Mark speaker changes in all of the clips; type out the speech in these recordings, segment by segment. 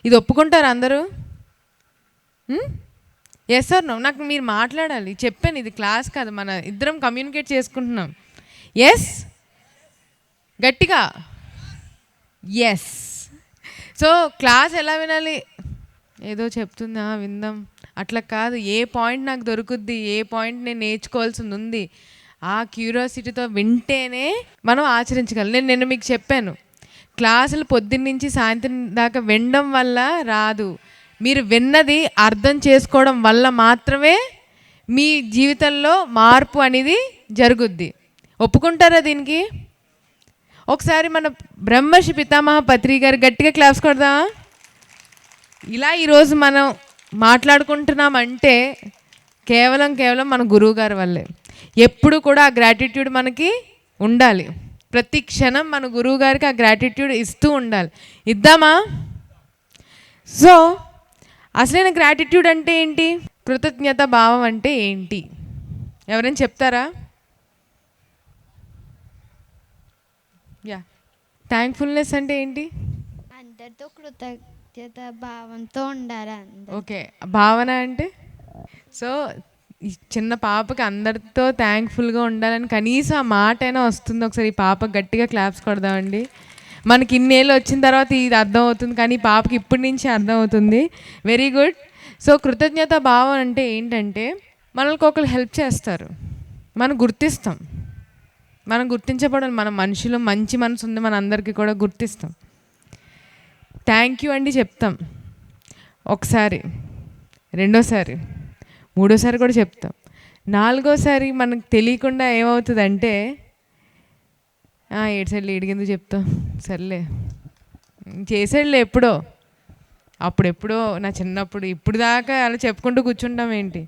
Speaker 1: ఇది ఒప్పుకుంటారు అందరూ? Yes or no? నాకు మీరు మాట్లాడాలి. చెప్పాను, ఇది క్లాస్ కాదు, మన ఇద్దరం కమ్యూనికేట్ చేసుకుంటున్నాం. ఎస్, గట్టిగా ఎస్. సో క్లాస్ ఎలా వినాలి? ఏదో చెప్తుందా విందాం అట్లా కాదు. ఏ పాయింట్ నాకు దొరుకుద్ది, ఏ పాయింట్ నేను నేర్చుకోవాల్సింది ఉంది, ఆ క్యూరియాసిటీతో వింటేనే మనం ఆచరించగలం. నేను నిన్న మీకు చెప్పాను, క్లాసులు పొద్దున్నుంచి సాయంత్రం దాకా వినడం వల్ల రాదు. మీరు విన్నది అర్థం చేసుకోవడం వల్ల మాత్రమే మీ జీవితంలో మార్పు అనేది జరుగుద్ది. ఒప్పుకుంటారా దీనికి? ఒకసారి మన బ్రహ్మర్షి పితామహ పత్రి గారు గట్టిగా క్లాప్స్ కొడదామా? ఇలా ఈరోజు మనం మాట్లాడుకుంటున్నామంటే కేవలం మన గురువు గారి వల్లే. ఎప్పుడు కూడా ఆ గ్రాటిట్యూడ్ మనకి ఉండాలి. ప్రతి క్షణం మన గురువు గారికి ఆ గ్రాటిట్యూడ్ ఇస్తూ ఉండాలి. ఇద్దామా? సో అసలైన గ్రాటిట్యూడ్ అంటే ఏంటి? కృతజ్ఞత భావం అంటే ఏంటి? ఎవరైనా చెప్తారా? యా, థ్యాంక్ఫుల్నెస్ అంటే ఏంటి?
Speaker 2: అందరితో కృతజ్ఞత భావంతో ఉండాలి.
Speaker 1: ఓకే, భావన అంటే? సో ఈ చిన్న పాపకి అందరితో థ్యాంక్ఫుల్గా ఉండాలని కనీసం ఆ మాట అయినా వస్తుంది. ఒకసారి ఈ పాపకి గట్టిగా క్లాప్స్ కొడదామండి. మనకి ఇన్నేళ్ళు వచ్చిన తర్వాత ఇది అర్థం అవుతుంది, కానీ ఈ పాపకి ఇప్పటి నుంచి అర్థం అవుతుంది. Very good. సో కృతజ్ఞత భావం అంటే ఏంటంటే, మనకు ఒకరు హెల్ప్ చేస్తారు, మనం గుర్తిస్తాం, మనం గుర్తించబడాలి. మన మనుషులు మంచి మనసు ఉంది, మన అందరికీ కూడా గుర్తిస్తాం. థ్యాంక్ యూ అండి చెప్తాం, ఒకసారి, రెండోసారి, మూడోసారి కూడా చెప్తాం. నాలుగోసారి మనకు తెలియకుండా ఏమవుతుందంటే, ఏడు సైడ్లు ఏడిగిందుకు చెప్తాం, సర్లే చేసాడులే ఎప్పుడో, అప్పుడెప్పుడో నా చిన్నప్పుడు, ఇప్పుడు దాకా అలా చెప్పుకుంటూ కూర్చుంటాం ఏంటి?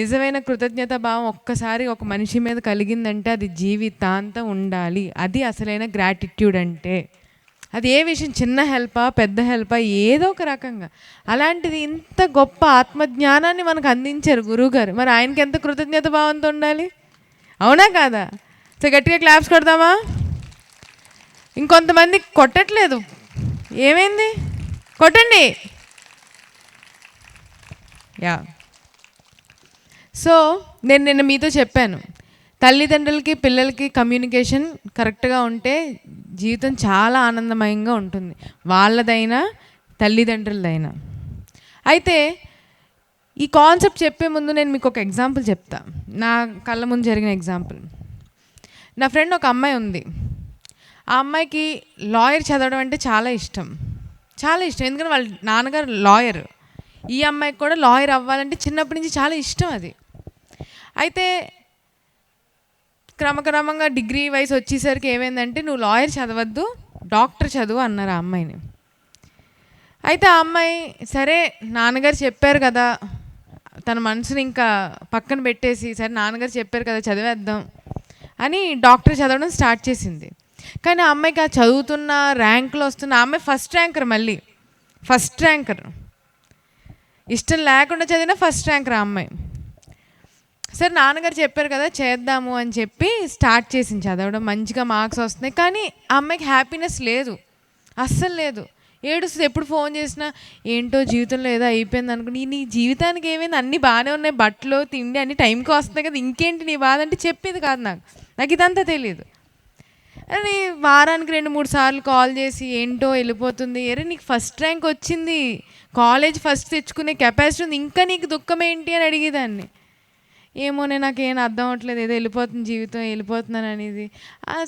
Speaker 1: నిజమైన కృతజ్ఞత భావం ఒక్కసారి ఒక మనిషి మీద కలిగిందంటే అది జీవితాంతం ఉండాలి. అది అసలైన గ్రాటిట్యూడ్ అంటే. అది ఏ విషయం, చిన్న హెల్పా పెద్ద హెల్పా, ఏదో ఒక రకంగా. అలాంటిది ఇంత గొప్ప ఆత్మజ్ఞానాన్ని మనకు అందించారు గురువుగారు. మరి ఆయనకి ఎంత కృతజ్ఞత భావంతో ఉండాలి, అవునా కాదా? సో గట్టిగా క్లాప్స్ కొడదామా? ఇంకొంతమంది కొట్టట్లేదు, ఏమైంది? కొట్టండి. యా. సో నేను నిన్న మీతో చెప్పాను, తల్లిదండ్రులకి పిల్లలకి కమ్యూనికేషన్ కరెక్ట్గా ఉంటే జీవితం చాలా ఆనందమయంగా ఉంటుంది, వాళ్ళదైనా తల్లిదండ్రులదైనా. అయితే ఈ కాన్సెప్ట్ చెప్పే ముందు నేను మీకు ఒక ఎగ్జాంపుల్ చెప్తా, నా కళ్ళ ముందు జరిగిన ఎగ్జాంపుల్. నా ఫ్రెండ్ ఒక అమ్మాయి ఉంది. ఆ అమ్మాయికి లాయర్ చదవడం అంటే చాలా ఇష్టం, చాలా ఇష్టం. ఎందుకంటే వాళ్ళ నాన్నగారు లాయర్. ఈ అమ్మాయికి కూడా లాయర్ అవ్వాలంటే చిన్నప్పటి నుంచి చాలా ఇష్టం అది. అయితే క్రమక్రమంగా డిగ్రీ వయసు వచ్చేసరికి ఏమైందంటే, నువ్వు లాయర్ చదవద్దు, డాక్టర్ చదువు అన్నారు ఆ అమ్మాయిని. అయితే ఆ అమ్మాయి సరే నాన్నగారు చెప్పారు కదా, తన మనసుని ఇంకా పక్కన పెట్టేసి, సరే నాన్నగారు చెప్పారు కదా చదివేద్దాం అని డాక్టర్ చదవడం స్టార్ట్ చేసింది. కానీ ఆ అమ్మాయికి ఆ చదువుతున్న ర్యాంకులు వస్తున్న, ఆ అమ్మాయి ఫస్ట్ ర్యాంకర్, మళ్ళీ ఫస్ట్ ర్యాంకర్, ఇష్టం లేకుండా చదివిన ఫస్ట్ ర్యాంకర్ ఆ అమ్మాయి. సరే నాన్నగారు చెప్పారు కదా చేద్దాము అని చెప్పి స్టార్ట్ చేసింది చదవడం. మంచిగా మార్క్స్ వస్తున్నాయి, కానీ ఆ అమ్మాయికి హ్యాపీనెస్ లేదు, అస్సలు లేదు. ఏడుస్తుంది, ఎప్పుడు ఫోన్ చేసినా ఏంటో జీవితంలో ఏదో అయిపోయింది అనుకుని. నీ జీవితానికి ఏమైంది, అన్నీ బాగానే ఉన్నాయి, బట్టలు తిండి అన్ని టైంకి వస్తున్నాయి కదా, ఇంకేంటి నీ బాధ అంటే చెప్పేది కాదు. నాకు ఇదంతా తెలియదు. అని వారానికి 2-3 సార్లు కాల్ చేసి ఏంటో వెళ్ళిపోతుంది, ఎరే నీకు ఫస్ట్ ర్యాంక్ వచ్చింది, కాలేజ్ ఫస్ట్ తెచ్చుకునే కెపాసిటీ ఉంది, ఇంకా నీకు దుఃఖం ఏంటి అని అడిగేదాన్ని. ఏమోనే నాకేం అర్థం అవ్వట్లేదు, ఏదో వెళ్ళిపోతుంది జీవితం, వెళ్ళిపోతున్నాను అనేది.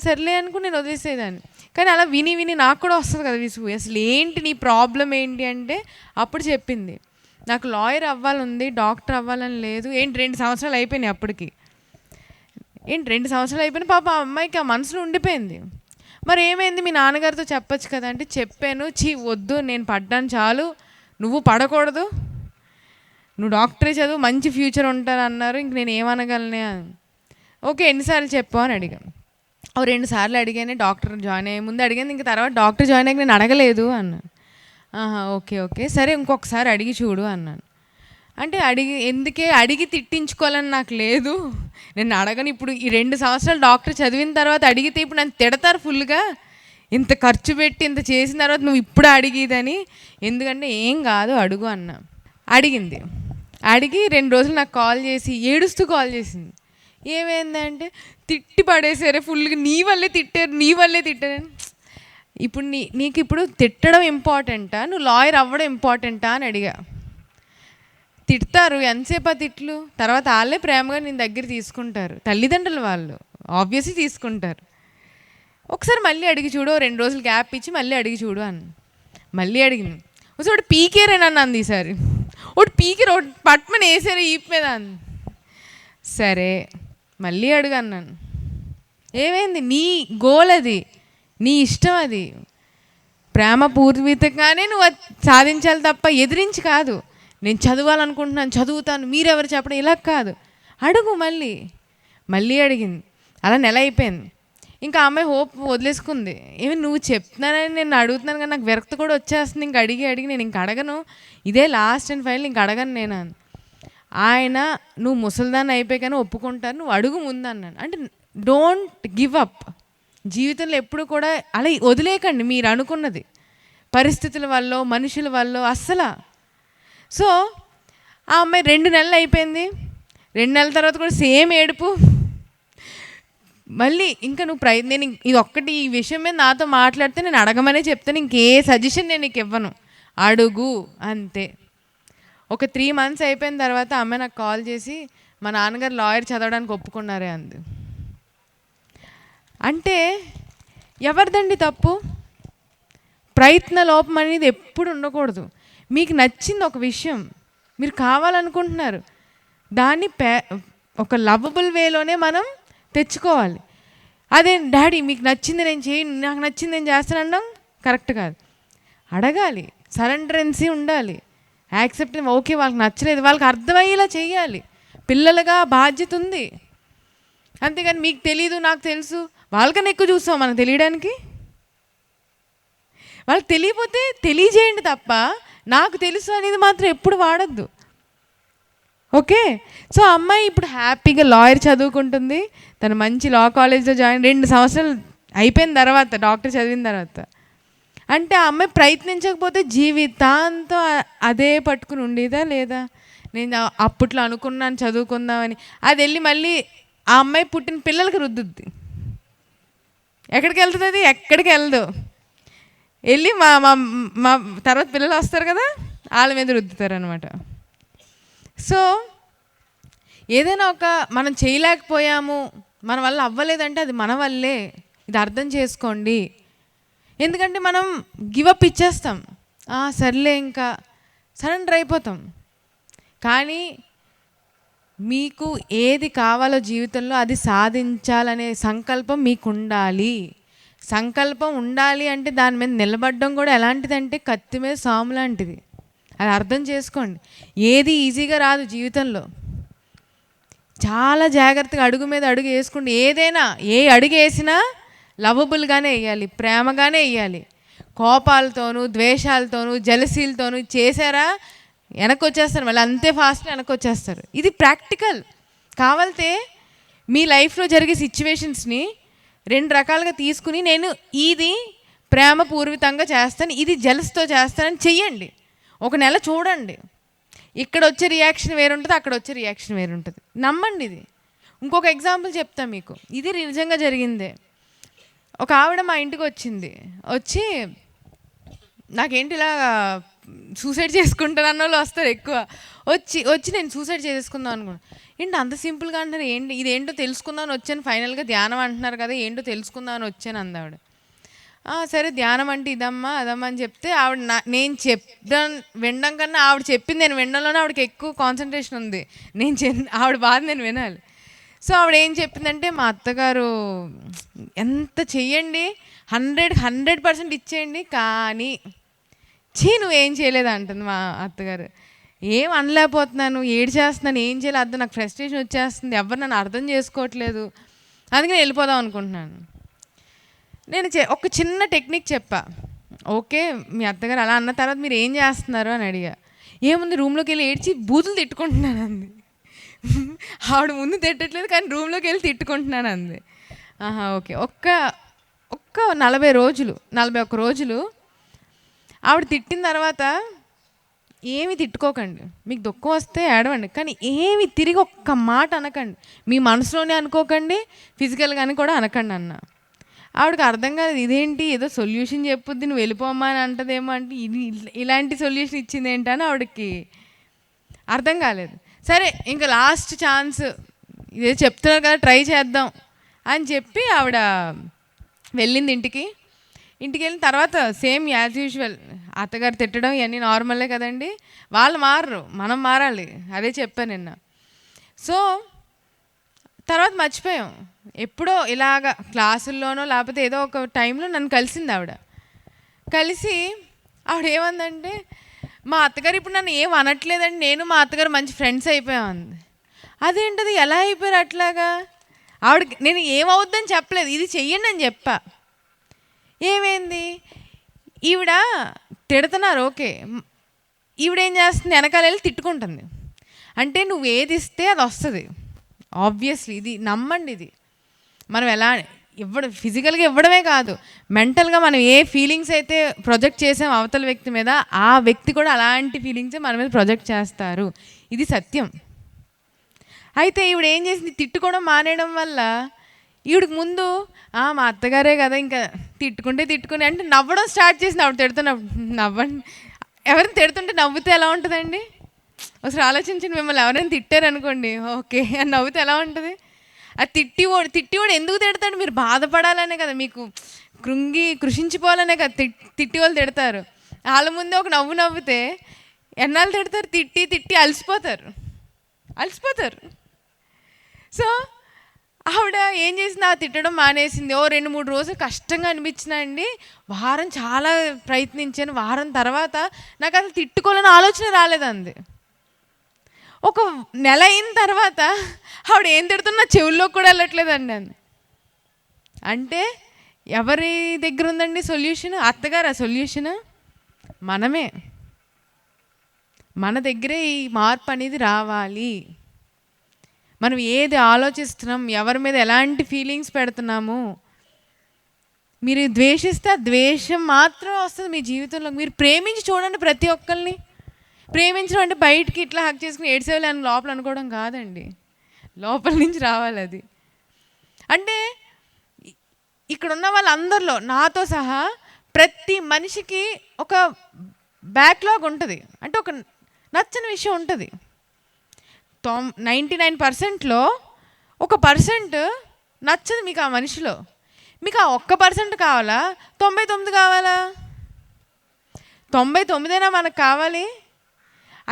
Speaker 1: సర్లే అనుకుని నేను వదిలేసేదాన్ని. కానీ అలా విని నాకు కూడా వస్తుంది కదా విసుగు, అసలు ఏంటి నీ ప్రాబ్లం ఏంటి అంటే అప్పుడు చెప్పింది, నాకు లాయర్ అవ్వాలని, డాక్టర్ అవ్వాలని లేదు. ఏంటి 2 సంవత్సరాలు అయిపోయినాయి అప్పటికి, ఏంటి 2 సంవత్సరాలు అయిపోయినా పాప ఆ అమ్మాయికి ఆ మనసులో ఉండిపోయింది. మరి ఏమైంది, మీ నాన్నగారితో చెప్పచ్చు కదా అంటే, చెప్పాను, వద్దు నేను పడ్డాను చాలు, నువ్వు పడకూడదు, నువ్వు డాక్టరే చదువు, మంచి ఫ్యూచర్ ఉంటాను అన్నారు, ఇంక నేను ఏమనగలనే అని. ఓకే ఎన్నిసార్లు చెప్పావు అని అడిగాను. 2 సార్లు అడిగానే, డాక్టర్ జాయిన్ అయ్యే ముందు అడిగాను, ఇంక తర్వాత డాక్టర్ జాయిన్ అయ్యాక నేను అడగలేదు అన్నాను. ఓకే సరే ఇంకొకసారి అడిగి చూడు అన్నాను. అంటే అడిగి తిట్టించుకోవాలని నాకు లేదు, నేను అడగను. ఇప్పుడు ఈ 2 సంవత్సరాలు డాక్టర్ చదివిన తర్వాత అడిగితే ఇప్పుడు నన్ను తిడతారు ఫుల్గా, ఇంత ఖర్చు పెట్టి ఇంత చేసిన తర్వాత నువ్వు ఇప్పుడు అడిగిదని. ఎందుకంటే ఏం కాదు అడుగు అన్న. అడిగింది. అడిగి 2 రోజులు నాకు కాల్ చేసి ఏడుస్తూ కాల్ చేసింది. ఏమైందంటే తిట్టి పడేసారే ఫుల్గా, నీ వల్లే తిట్టారని. ఇప్పుడు నీకు ఇప్పుడు తిట్టడం ఇంపార్టెంటా, నువ్వు లాయర్ అవ్వడం ఇంపార్టెంటా అని అడిగా. తిడతారు, ఎంతసేపు ఆ తిట్లు, తర్వాత వాళ్ళే ప్రేమగా నేను దగ్గర తీసుకుంటారు. తల్లిదండ్రులు వాళ్ళు ఆబ్వియస్లీ తీసుకుంటారు. ఒకసారి మళ్ళీ అడిగి చూడు, 2 రోజులు గ్యాప్ ఇచ్చి మళ్ళీ అడిగి చూడు అని. మళ్ళీ అడిగింది. ఒకసారి ఒకటి పీకేరే నన్ను అంది. ఈసారి ఒకటి పీకేరు, ఒకటి పట్టుమని వేసారు ఈపు మీద అంది. సరే మళ్ళీ అడుగు అన్నాను. ఏమైంది, నీ గోల్ అది, నీ ఇష్టం అది, ప్రేమ పూర్వీతంగానే నువ్వు సాధించాలి తప్ప ఎదిరించి కాదు. నేను చదవాలనుకుంటున్నాను, చదువుతాను, మీరెవరు చెప్పడం, ఇలా కాదు. అడుగు. మళ్ళీ అడిగింది. అలా నెల అయిపోయింది. ఇంకా అమ్మాయి హోప్ వదిలేసుకుంది. ఏమి నువ్వు చెప్తున్నానని నేను అడుగుతున్నాను కానీ నాకు విరక్తి కూడా వచ్చేస్తుంది. ఇంక అడిగి నేను ఇంక అడగను, ఇదే లాస్ట్ అండ్ ఫైనల్, ఇంక అడగను నేను. ఆయన నువ్వు ముసలిదాన్ని అయిపోయి కానీ ఒప్పుకుంటారు, నువ్వు అడుగు ముందు అన్నాను. అంటే డోంట్ గివ్ అప్. జీవితంలో ఎప్పుడు కూడా అలా వదిలేకండి మీరు అనుకున్నది, పరిస్థితుల వల్ల మనుషుల వల్ల అస్సలు. సో ఆ అమ్మాయి 2 నెలలు అయిపోయింది. 2 నెలల తర్వాత కూడా సేమ్ ఏడుపు. మళ్ళీ ఇంకా నువ్వు నేను ఇది ఒక్కటి ఈ విషయం మీద నాతో మాట్లాడితే నేను అడగమనే చెప్తాను, ఇంకే సజెషన్ నేను నీకు ఇవ్వను, అడుగు అంతే. ఒక 3 months అయిపోయిన తర్వాత అమ్మాయి నాకు కాల్ చేసి మా నాన్నగారు లాయర్ చదవడానికి ఒప్పుకున్నారే అంది. అంటే ఎవరిదండి తప్పు? ప్రయత్న లోపం అనేది ఎప్పుడు ఉండకూడదు. మీకు నచ్చింది ఒక విషయం, మీరు కావాలనుకుంటున్నారు, దాన్ని ఒక లవబుల్ వేలోనే మనం తెచ్చుకోవాలి. అదే డాడీ మీకు నచ్చింది నేను చేయను, నాకు నచ్చింది నేను చేస్తానడం కరెక్ట్ కాదు. అడగాలి, సరెండరెన్సీ ఉండాలి, యాక్సెప్ట్. ఓకే వాళ్ళకి నచ్చలేదు, వాళ్ళకి అర్థమయ్యేలా చేయాలి. పిల్లలుగా బాధ్యత ఉంది. అంతేగాని మీకు తెలీదు నాకు తెలుసు, వాళ్ళకన్నా ఎక్కువ చూస్తాం మనకు తెలియడానికి. వాళ్ళకి తెలియకపోతే తెలియజేయండి తప్ప నాకు తెలుసు అనేది మాత్రం ఎప్పుడు వాడద్దు. ఓకే. సో అమ్మాయి ఇప్పుడు హ్యాపీగా లాయర్ చదువుకుంటుంది. తను మంచి లా కాలేజ్లో జాయిన్ 2 సంవత్సరాలు అయిపోయిన తర్వాత, డాక్టర్ చదివిన తర్వాత. అంటే ఆ అమ్మాయి ప్రయత్నించకపోతే జీవితాంతం అదే పట్టుకుని ఉండేదా లేదా? నేను అప్పట్లో అనుకున్నాను చదువుకుందామని, అది వెళ్ళి మళ్ళీ ఆ అమ్మాయి పుట్టిన పిల్లలకి రుద్దుద్ది. ఎక్కడికి వెళ్తుంది అది? ఎక్కడికి వెళ్ళదు. వెళ్ళి మా మా తర్వాత పిల్లలు వస్తారు కదా, వాళ్ళ మీద రుద్దుతారు అనమాట. సో ఏదైనా ఒక మనం చేయలేకపోయాము, మన వల్ల అవ్వలేదంటే అది మన వల్లే, ఇది అర్థం చేసుకోండి. ఎందుకంటే మనం గివప్ ఇచ్చేస్తాం, సర్లే ఇంకా సరెండర్ అయిపోతాం. కానీ మీకు ఏది కావాలో జీవితంలో అది సాధించాలనే సంకల్పం మీకు ఉండాలి. సంకల్పం ఉండాలి అంటే దాని మీద నిలబడడం కూడా ఎలాంటిదంటే కత్తి మీద సాము లాంటిది. అది అర్థం చేసుకోండి. ఏది ఈజీగా రాదు జీవితంలో. చాలా జాగ్రత్తగా అడుగు మీద అడుగు వేసుకోండి. ఏదైనా ఏ అడుగు వేసినా లవబుల్గానే వేయాలి, ప్రేమగానే వేయాలి. కోపాలతోనూ ద్వేషాలతోనూ జలసీలతోనూ చేశారా వెనక్కి వచ్చేస్తారు, మళ్ళీ అంతే ఫాస్ట్గా వెనక్కి వచ్చేస్తారు. ఇది ప్రాక్టికల్. కావాలితే మీ లైఫ్లో జరిగే సిచ్యువేషన్స్ని 2 రకాలుగా తీసుకుని నేను ఇది ప్రేమ పూర్వితంగా చేస్తాను, ఇది జలస్తో చేస్తానని చెయ్యండి. 1 నెల చూడండి. ఇక్కడ వచ్చే రియాక్షన్ వేరుంటుంది, అక్కడ వచ్చే రియాక్షన్ వేరుంటుంది. నమ్మండి. ఇది ఇంకొక ఎగ్జాంపుల్ చెప్తాను మీకు, ఇది నిజంగా జరిగిందే. ఒక ఆవిడ మా ఇంటికి వచ్చి నాకేంటి ఇలా సూసైడ్ చేసుకుంటాను అన్న వాళ్ళు వస్తారు ఎక్కువ. వచ్చి నేను సూసైడ్ చేసుకుందాం అనుకున్నాను. ఏంటి అంత సింపుల్గా అంటారు, ఏంటి ఇదేంటో తెలుసుకుందామని వచ్చాను, ఫైనల్గా ధ్యానం అంటున్నారు కదా, ఏంటో తెలుసుకుందామని వచ్చాను అంది ఆవిడ. సరే ధ్యానం అంటే ఇదమ్మా అదమ్మా అని చెప్తే ఆవిడ నేను వినడం కన్నా ఆవిడ చెప్పింది నేను వినడంలోనే ఆవిడకి ఎక్కువ కాన్సన్ట్రేషన్ ఉంది. ఆవిడ బాధ నేను వినాలి. సో ఆవిడ ఏం చెప్పిందంటే, మా అత్తగారు ఎంత చెయ్యండి 100% ఇచ్చేయండి, కానీ నువ్వేం చేయలేదు అంటుంది మా అత్తగారు. ఏం అనలేకపోతున్నాను, చేస్తున్నాను, ఏం చేయాలి అర్థం, నాకు ఫ్రస్ట్రేషన్ వచ్చేస్తుంది, ఎవరు నన్ను అర్థం చేసుకోవట్లేదు, అందుకని వెళ్ళిపోదాం అనుకుంటున్నాను. నేను ఒక చిన్న టెక్నిక్ చెప్పా. ఓకే మీ అత్తగారు అలా అన్న తర్వాత మీరు ఏం చేస్తున్నారు అని అడిగా. ఏముంది రూమ్లోకి వెళ్ళి ఏడ్చి బూతులు తిట్టుకుంటున్నాను అంది. ఆవిడ ముందు తిట్టట్లేదు కానీ రూమ్లోకి వెళ్ళి తిట్టుకుంటున్నాను అంది. ఓకే ఒక్క ఒక్క 41 రోజులు ఆవిడ తిట్టిన తర్వాత ఏమి తిట్టుకోకండి. మీకు దుఃఖం వస్తే ఏడవండి, కానీ ఏమి తిరిగి ఒక్క మాట అనకండి. మీ మనసులోనే అనుకోకండి, ఫిజికల్గాని కూడా అనకండి అన్న. ఆవిడకి అర్థం కాలేదు, ఇదేంటి ఏదో సొల్యూషన్ చెప్పుద్ది, నువ్వు వెళ్ళిపోమ్మా అని అంటదేమో, అంటే ఇది ఇలాంటి సొల్యూషన్ ఇచ్చింది ఏంటని ఆవిడకి అర్థం కాలేదు. సరే ఇంకా లాస్ట్ ఛాన్స్, ఇదే చెప్తున్నారు కదా ట్రై చేద్దాం అని చెప్పి ఆవిడ వెళ్ళింది ఇంటికి వెళ్ళిన తర్వాత సేమ్ యాజ్ యూజువల్ అత్తగారు తిట్టడం ఇవన్నీ నార్మలే కదండి. వాళ్ళు మారరు, మనం మారాలి, అదే చెప్పాను నిన్న. సో తర్వాత మర్చిపోయాం. ఎప్పుడో ఇలాగ క్లాసుల్లోనో లేకపోతే ఏదో ఒక టైంలో నన్ను కలిసింది కలిసి ఆవిడ ఏమందంటే, మా అత్తగారు ఇప్పుడు నన్ను ఏం అనట్లేదండి, నేను మా అత్తగారు మంచి ఫ్రెండ్స్ అయిపోయాం అంది. అదేంటది, ఎలా అయిపోయారు అట్లాగా? ఆవిడకి నేను ఏమవుద్దని చెప్పలేదు, ఇది చెయ్యండి అని చెప్పా. ఏమైంది, ఈవిడ తిడుతున్నారు ఓకే, ఈవిడేం చేస్తుంది, వెనకాల వెళ్ళి తిట్టుకుంటుంది. అంటే నువ్వు ఏది ఇస్తే అది వస్తుంది ఆబ్వియస్లీ, ఇది నమ్మండి. ఇది మనం ఎలా ఫిజికల్గా ఇవ్వడమే కాదు, మెంటల్గా మనం ఏ ఫీలింగ్స్ అయితే ప్రొజెక్ట్ చేసాం అవతల వ్యక్తి మీద, ఆ వ్యక్తి కూడా అలాంటి ఫీలింగ్సే మన మీద ప్రొజెక్ట్ చేస్తారు. ఇది సత్యం. అయితే ఈవిడ ఏం చేసింది, తిట్టుకోవడం మానేయడం వల్ల ఈవిడికి ముందు మా అత్తగారే కదా ఇంకా తిట్టుకుని అంటే నవ్వడం స్టార్ట్ చేసింది. ఆవిడ నవ్వండి, ఎవరైనా తిడుతుంటే నవ్వుతే ఎలా ఉంటుందండి? ఒకసారి ఆలోచించండి, మిమ్మల్ని ఎవరైనా తిట్టారనుకోండి, ఓకే అని నవ్వుతే ఎలా ఉంటుంది? అది తిట్టివాడు ఎందుకు తిడతాడు? మీరు బాధపడాలనే కదా, మీకు కృషించిపోవాలనే కదా తిట్టి వాళ్ళు తిడతారు. వాళ్ళ ముందే ఒక నవ్వుతే ఎన్నాళ్ళు తిడతారు? తిట్టి అలసిపోతారు. సో ఆవిడ ఏం చేసింది, తిట్టడం మానేసింది. 2-3 రోజులు కష్టంగా అనిపించినా అండి, వారం చాలా ప్రయత్నించాను. వారం తర్వాత నాకు అసలు తిట్టుకోవాలని ఆలోచన రాలేదండి. ఒక నెల అయిన తర్వాత ఆవిడ ఏం తిడుతున్నా చెవుల్లో కూడా వెళ్ళట్లేదండి అంది. అంటే ఎవరి దగ్గర ఉందండి సొల్యూషన్? అత్తగారు ఆ సొల్యూషన్? మనమే. మన దగ్గరే ఈ మార్పు అనేది రావాలి. మనం ఏది ఆలోచిస్తున్నాం, ఎవరి మీద ఎలాంటి ఫీలింగ్స్ పెడుతున్నాము. మీరు ద్వేషిస్తే ఆ ద్వేషం మాత్రం వస్తుంది మీ జీవితంలో. మీరు ప్రేమించి చూడండి, ప్రతి ఒక్కరిని ప్రేమించడం అంటే బయటికి ఇట్లా హక్ చేసుకుని ఏడ్సేవాళ్ళు అని లోపల అనుకోవడం కాదండి, లోపల నుంచి రావాలి అది. అంటే ఇక్కడ ఉన్న వాళ్ళందరిలో నాతో సహా ప్రతి మనిషికి ఒక బ్యాక్లాగ్ ఉంటుంది, అంటే ఒక నచ్చని విషయం ఉంటుంది. 99%లో 1% నచ్చదు మీకు ఆ మనిషిలో. మీకు ఆ 1% కావాలా, 99 కావాలా? 99 మనకు కావాలి.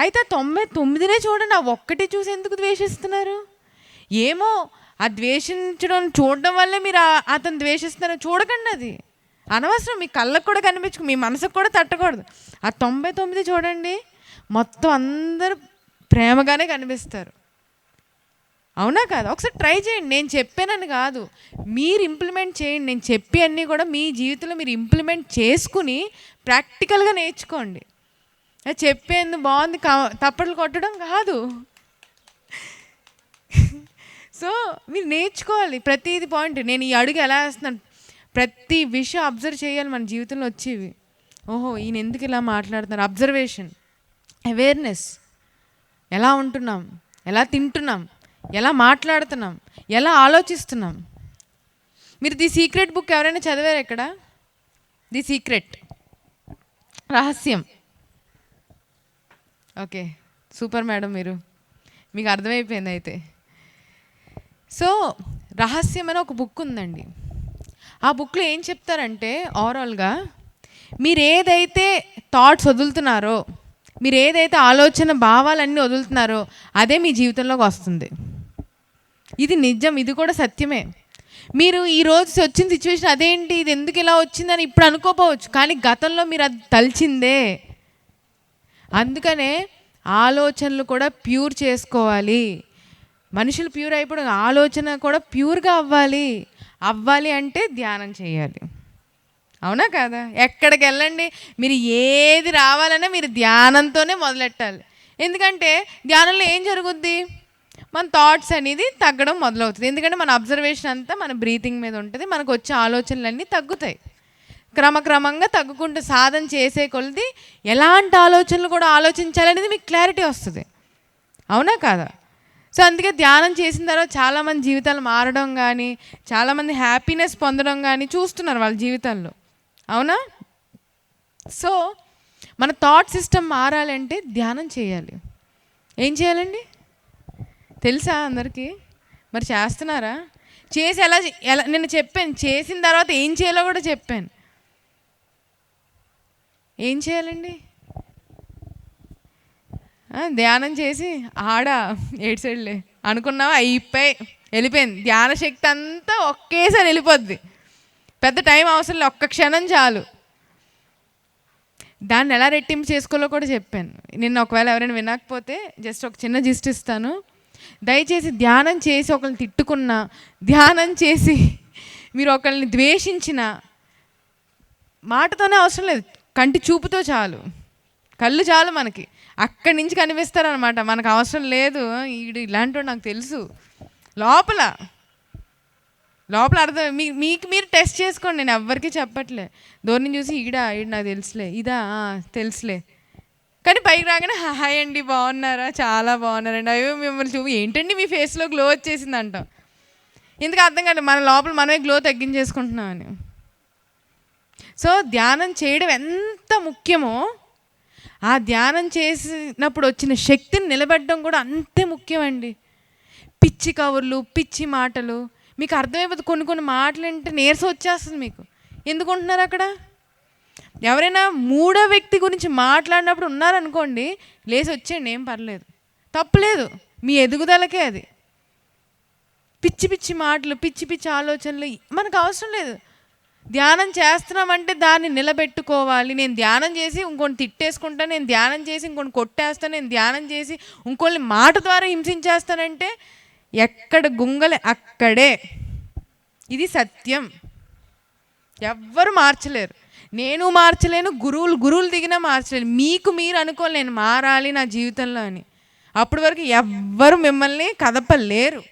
Speaker 1: అయితే 99నే చూడండి, ఆ ఒక్కటి చూసి ఎందుకు ద్వేషిస్తున్నారు? ఏమో ఆ చూడడం వల్లే మీరు అతను ద్వేషిస్తున్నారు. చూడకండి, అది అనవసరం. మీ కళ్ళకు కూడా కనిపించు, మీ మనసుకు కూడా తట్టకూడదు. ఆ 99 చూడండి, మొత్తం అందరూ ప్రేమగానే కనిపిస్తారు. అవునా కాదు? ఒకసారి ట్రై చేయండి. నేను చెప్పానని కాదు, మీరు ఇంప్లిమెంట్ చేయండి. నేను చెప్పి అన్నీ కూడా మీ జీవితంలో మీరు ఇంప్లిమెంట్ చేసుకుని ప్రాక్టికల్గా నేర్చుకోండి. చెప్పేందు బాగుంది తప్పట్లు కొట్టడం కాదు. సో మీరు నేర్చుకోవాలి ప్రతిది పాయింట్. నేను ఈ అడుగు ఎలా వేస్తున్నాను, ప్రతి విషయం అబ్జర్వ్ చేయాలి మన జీవితంలో వచ్చేవి. ఓహో ఈయన ఎందుకు ఇలా మాట్లాడుతున్నారు, అబ్జర్వేషన్, అవేర్నెస్. ఎలా ఉంటున్నాం, ఎలా తింటున్నాం, ఎలా మాట్లాడుతున్నాం, ఎలా ఆలోచిస్తున్నాం. మీరు ది సీక్రెట్ బుక్ ఎవరైనా చదివారు? ఎక్కడ ది సీక్రెట్, రహస్యం? ఓకే, సూపర్ మేడం, మీకు అర్థమైపోయింది అయితే. సో రహస్యం అని ఒక బుక్ ఉందండి. ఆ బుక్లో ఏం చెప్తారంటే ఓవరాల్గా మీరు ఏదైతే థాట్స్ వదులుతున్నారో, మీరు ఏదైతే ఆలోచన భావాలన్నీ వదులుతున్నారో అదే మీ జీవితంలోకి వస్తుంది. ఇది నిజం, ఇది కూడా సత్యమే. మీరు ఈరోజు వచ్చిన సిచ్యువేషన్ అదేంటి, ఇది ఎందుకు ఇలా వచ్చిందని ఇప్పుడు అనుకోపోవచ్చు, కానీ గతంలో మీరు అది తలిచిందే. అందుకనే ఆలోచనలు కూడా ప్యూర్ చేసుకోవాలి. మనుషులు ప్యూర్ అయిపోవడం, ఆలోచన కూడా ప్యూర్గా అవ్వాలి అంటే ధ్యానం చేయాలి. అవునా కాదా? ఎక్కడికి వెళ్ళండి, మీరు ఏది రావాలన్నా మీరు ధ్యానంతోనే మొదలెట్టాలి. ఎందుకంటే ధ్యానంలో ఏం జరుగుద్ది, మన థాట్స్ అనేది తగ్గడం మొదలవుతుంది. ఎందుకంటే మన అబ్జర్వేషన్ అంతా మన బ్రీతింగ్ మీద ఉంటుంది. మనకు వచ్చే ఆలోచనలన్నీ తగ్గుతాయి. క్రమక్రమంగా తగ్గుకుంటూ సాధన చేసే కొలది ఎలాంటి ఆలోచనలు కూడా ఆలోచించాలనేది మీకు క్లారిటీ వస్తుంది. అవునా కాదా? సో అందుకే ధ్యానం చేసిన తర్వాత చాలామంది జీవితాలు మారడం కానీ, చాలామంది హ్యాపీనెస్ పొందడం కానీ చూస్తున్నారు వాళ్ళ జీవితంలో. అవునా? సో మన థాట్ సిస్టమ్ మారాలంటే ధ్యానం చేయాలి. ఏం చేయాలండి తెలుసా అందరికీ? మరి చేస్తున్నారా? చేసి ఎలా నేను చెప్పాను, చేసిన తర్వాత ఏం చేయాలో కూడా చెప్పాను. ఏం చేయాలండి? ధ్యానం చేసి ఏడు సైడ్లే అనుకున్నావా, అయిపోయి వెళ్ళిపోయింది. ధ్యాన శక్తి అంతా ఒకేసారి వెళ్ళిపోద్ది. పెద్ద టైం అవసరం లేదు, ఒక్క క్షణం చాలు. దాన్ని ఎలా రెట్టింపు చేసుకోవాలో కూడా చెప్పాను. నిన్న ఒకవేళ ఎవరైనా వినకపోతే జస్ట్ ఒక చిన్న జిస్ట్ ఇస్తాను. దయచేసి ధ్యానం చేసి ఒకరిని తిట్టుకున్నా, ధ్యానం చేసి మీరు ఒకరిని ద్వేషించిన మాటతోనే అవసరం లేదు, కంటి చూపుతో చాలు, కళ్ళు చాలు మనకి. అక్కడి నుంచి కనిపిస్తారనమాట. మనకు అవసరం లేదు ఈడు ఇలాంటి నాకు తెలుసు. లోపల అర్థం మీకు మీరు టెస్ట్ చేసుకోండి. నేను ఎవ్వరికీ చెప్పట్లే. దూరం చూసి ఈడు నాకు తెలుసులే, ఇదా తెలుసులే, కానీ పైకి రాగానే హాయ్ అండి బాగున్నారా, చాలా బాగున్నారండి, అయ్యో మిమ్మల్ని చూపి ఏంటండి మీ ఫేస్లో గ్లో వచ్చేసింది అంటాం. ఎందుకు అర్థం కాదు, మన లోపల మనమే గ్లో తగ్గించేసుకుంటున్నామని. సో ధ్యానం చేయడం ఎంత ముఖ్యమో, ఆ ధ్యానం చేసినప్పుడు వచ్చిన శక్తిని నిలబెట్టడం కూడా అంతే ముఖ్యమండి. పిచ్చి కబుర్లు, పిచ్చి మాటలు మీకు అర్థమైపోతుంది. కొన్ని మాటలు అంటే నీరసం వచ్చేస్తుంది మీకు. ఎందుకుంటున్నారు అక్కడ? ఎవరైనా మూడో వ్యక్తి గురించి మాట్లాడినప్పుడు ఉన్నారనుకోండి, లేచి వచ్చేయండి, ఏం పర్లేదు, తప్పులేదు, మీ ఎదుగుదలకే అది. పిచ్చి పిచ్చి మాటలు, పిచ్చి పిచ్చి ఆలోచనలు మనకు అవసరం లేదు. ధ్యానం చేస్తున్నామంటే దాన్ని నిలబెట్టుకోవాలి. నేను ధ్యానం చేసి ఇంకొని తిట్టేసుకుంటాను, నేను ధ్యానం చేసి ఇంకొని కొట్టేస్తాను, నేను ధ్యానం చేసి ఇంకోళ్ళని మాట ద్వారా హింసించేస్తానంటే ఎక్కడ గుంగలే అక్కడే. ఇది సత్యం. ఎవ్వరు మార్చలేరు, నేను మార్చలేను, గురువులు దిగినా మార్చలేను. మీకు మీరు అనుకోవాలి నేను మారాలి నా జీవితంలో అని. అప్పటి వరకు ఎవ్వరు మిమ్మల్ని కదపలేరు.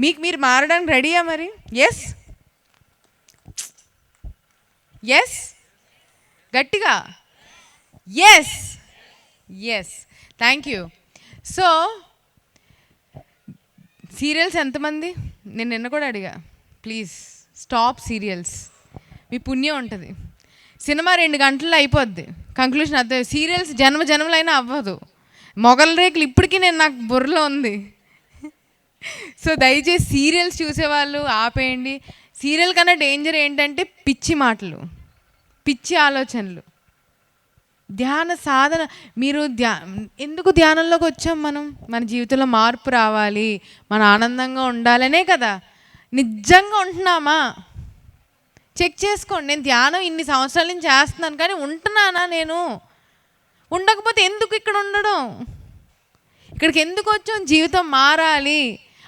Speaker 1: మీకు మీరు మారడానికి రెడీయా మరి? ఎస్ గట్టిగా yes. Thank you. So serials ఎంతమంది? నేను నిన్న కూడా అడిగా, ప్లీజ్ స్టాప్ సీరియల్స్, మీ పుణ్యం ఉంటుంది. సినిమా 2 గంటల్లో అయిపోద్ది, కంక్లూషన్ అర్థం. సీరియల్స్ జన్మలైనా అవ్వదు. మొగల రేకులు ఇప్పటికీ నాకు బుర్రలో ఉంది. సో దయచేసి సీరియల్స్ చూసేవాళ్ళు ఆపేయండి. సీరియల్ కన్నా డేంజర్ ఏంటంటే పిచ్చి మాటలు, పిచ్చి ఆలోచనలు. ధ్యాన సాధన, మీరు ఎందుకు ధ్యానంలోకి వచ్చాం? మన జీవితంలో మార్పు రావాలి, మన ఆనందంగా ఉండాలనే కదా. నిజంగా ఉంటున్నామా చెక్ చేసుకోండి. నేను ధ్యానం ఇన్ని సంవత్సరాల నుంచి చేస్తున్నాను, కానీ ఉంటున్నానా నేను? ఉండకపోతే ఎందుకు ఇక్కడ ఉండడం? ఇక్కడికి ఎందుకు వచ్చాం? జీవితం మారాలి,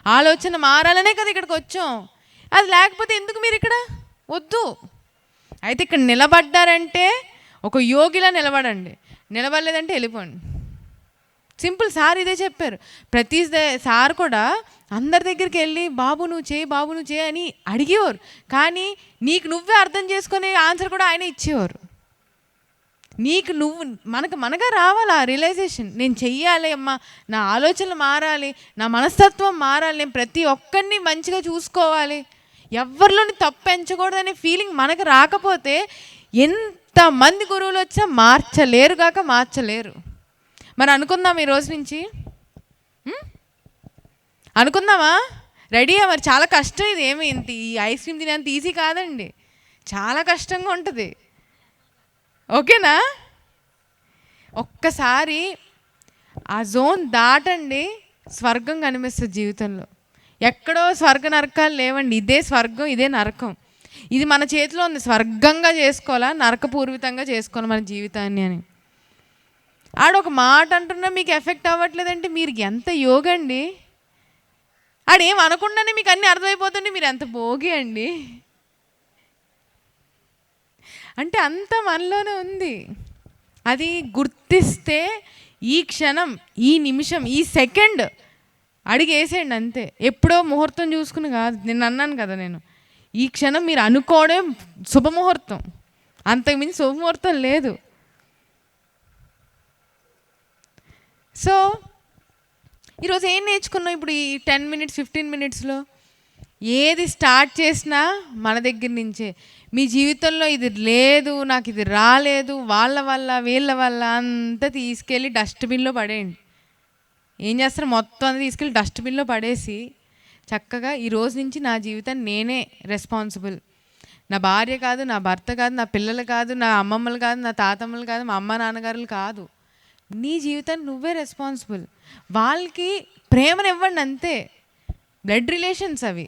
Speaker 1: ఆలోచన మారాలనే కదా ఇక్కడికి వచ్చాం. అది లేకపోతే ఎందుకు మీరు ఇక్కడ? వద్దు. అయితే ఇక్కడ నిలబడ్డారంటే ఒక యోగిలా నిలబడండి, నిలబడలేదంటే వెళ్ళిపోండి. సింపుల్. సార్ ఇదే చెప్పారు. ప్రతి సార్ కూడా అందరి దగ్గరికి వెళ్ళి బాబు నువ్వు చేయి అని అడిగేవారు, కానీ నీకు నువ్వే అర్థం చేసుకునే ఆన్సర్ కూడా ఆయన ఇచ్చేవారు. మనగా రావాలి ఆ రియలైజేషన్. నేను చెయ్యాలి అమ్మా, నా ఆలోచనలు మారాలి, నా మనస్తత్వం మారాలి, నేను ప్రతి ఒక్కరిని మంచిగా చూసుకోవాలి, ఎవరిలోని తప్పు పెంచకూడదనే ఫీలింగ్ మనకు రాకపోతే ఎంతమంది గురువులు వచ్చా మార్చలేరు. మరి అనుకుందాం ఈ రోజు నుంచి, అనుకుందామా? రెడీయా? మరి చాలా కష్టం ఇది. ఈ ఐస్ క్రీమ్ తినేంత ఈజీ కాదండి, చాలా కష్టంగా ఉంటుంది. ఓకేనా? ఒక్కసారి ఆ జోన్ దాటండి, స్వర్గం కనిపిస్తుంది జీవితంలో. ఎక్కడో స్వర్గ నరకాలు లేవండి, ఇదే స్వర్గం, ఇదే నరకం. ఇది మన చేతిలో ఉంది. స్వర్గంగా చేసుకోవాలా, నరకపూర్వితంగా చేసుకోవాలి మన జీవితాన్ని అని. ఆడొక మాట అంటున్నా మీకు ఎఫెక్ట్ అవ్వట్లేదంటే మీరు ఎంత యోగండి. ఆడేం అనకుండానే మీకు అన్నీ అర్థమైపోతుంది, మీరు ఎంత భోగి అండి. అంటే అంత మనలోనే ఉంది. అది గుర్తిస్తే ఈ క్షణం, ఈ నిమిషం, ఈ సెకండ్ అడిగేసేయండి అంతే. ఎప్పుడో ముహూర్తం చూసుకుని కాదు. నేను అన్నాను కదా, నేను ఈ క్షణం మీరు అనుకోవడం శుభముహూర్తం, అంతకుమించి శుభముహూర్తం లేదు. సో ఈరోజు ఏం నేర్చుకున్నాం ఇప్పుడు ఈ 10 మినిట్స్ 15 మినిట్స్లో? ఏది స్టార్ట్ చేసినా మన దగ్గర నుంచే. మీ జీవితంలో ఇది లేదు, నాకు ఇది రాలేదు, వాళ్ళ వల్ల వీళ్ళ వల్ల అంతా తీసుకెళ్ళి డస్ట్బిన్లో పడేయండి. ఏం చేస్తారు? మొత్తం అంతా తీసుకెళ్ళి డస్ట్బిన్లో పడేసి చక్కగా ఈ రోజు నుంచి నా జీవితాన్ని నేనే రెస్పాన్సిబుల్. నా భార్య కాదు, నా భర్త కాదు, నా పిల్లలు కాదు, నా అమ్మమ్మలు కాదు, నా తాతమ్మలు కాదు, మా అమ్మ నాన్నగారులు కాదు. నీ జీవితాన్ని నువ్వే రెస్పాన్సిబుల్. వాళ్ళకి ప్రేమను ఇవ్వండి అంతే. బ్లడ్ రిలేషన్స్ అవి,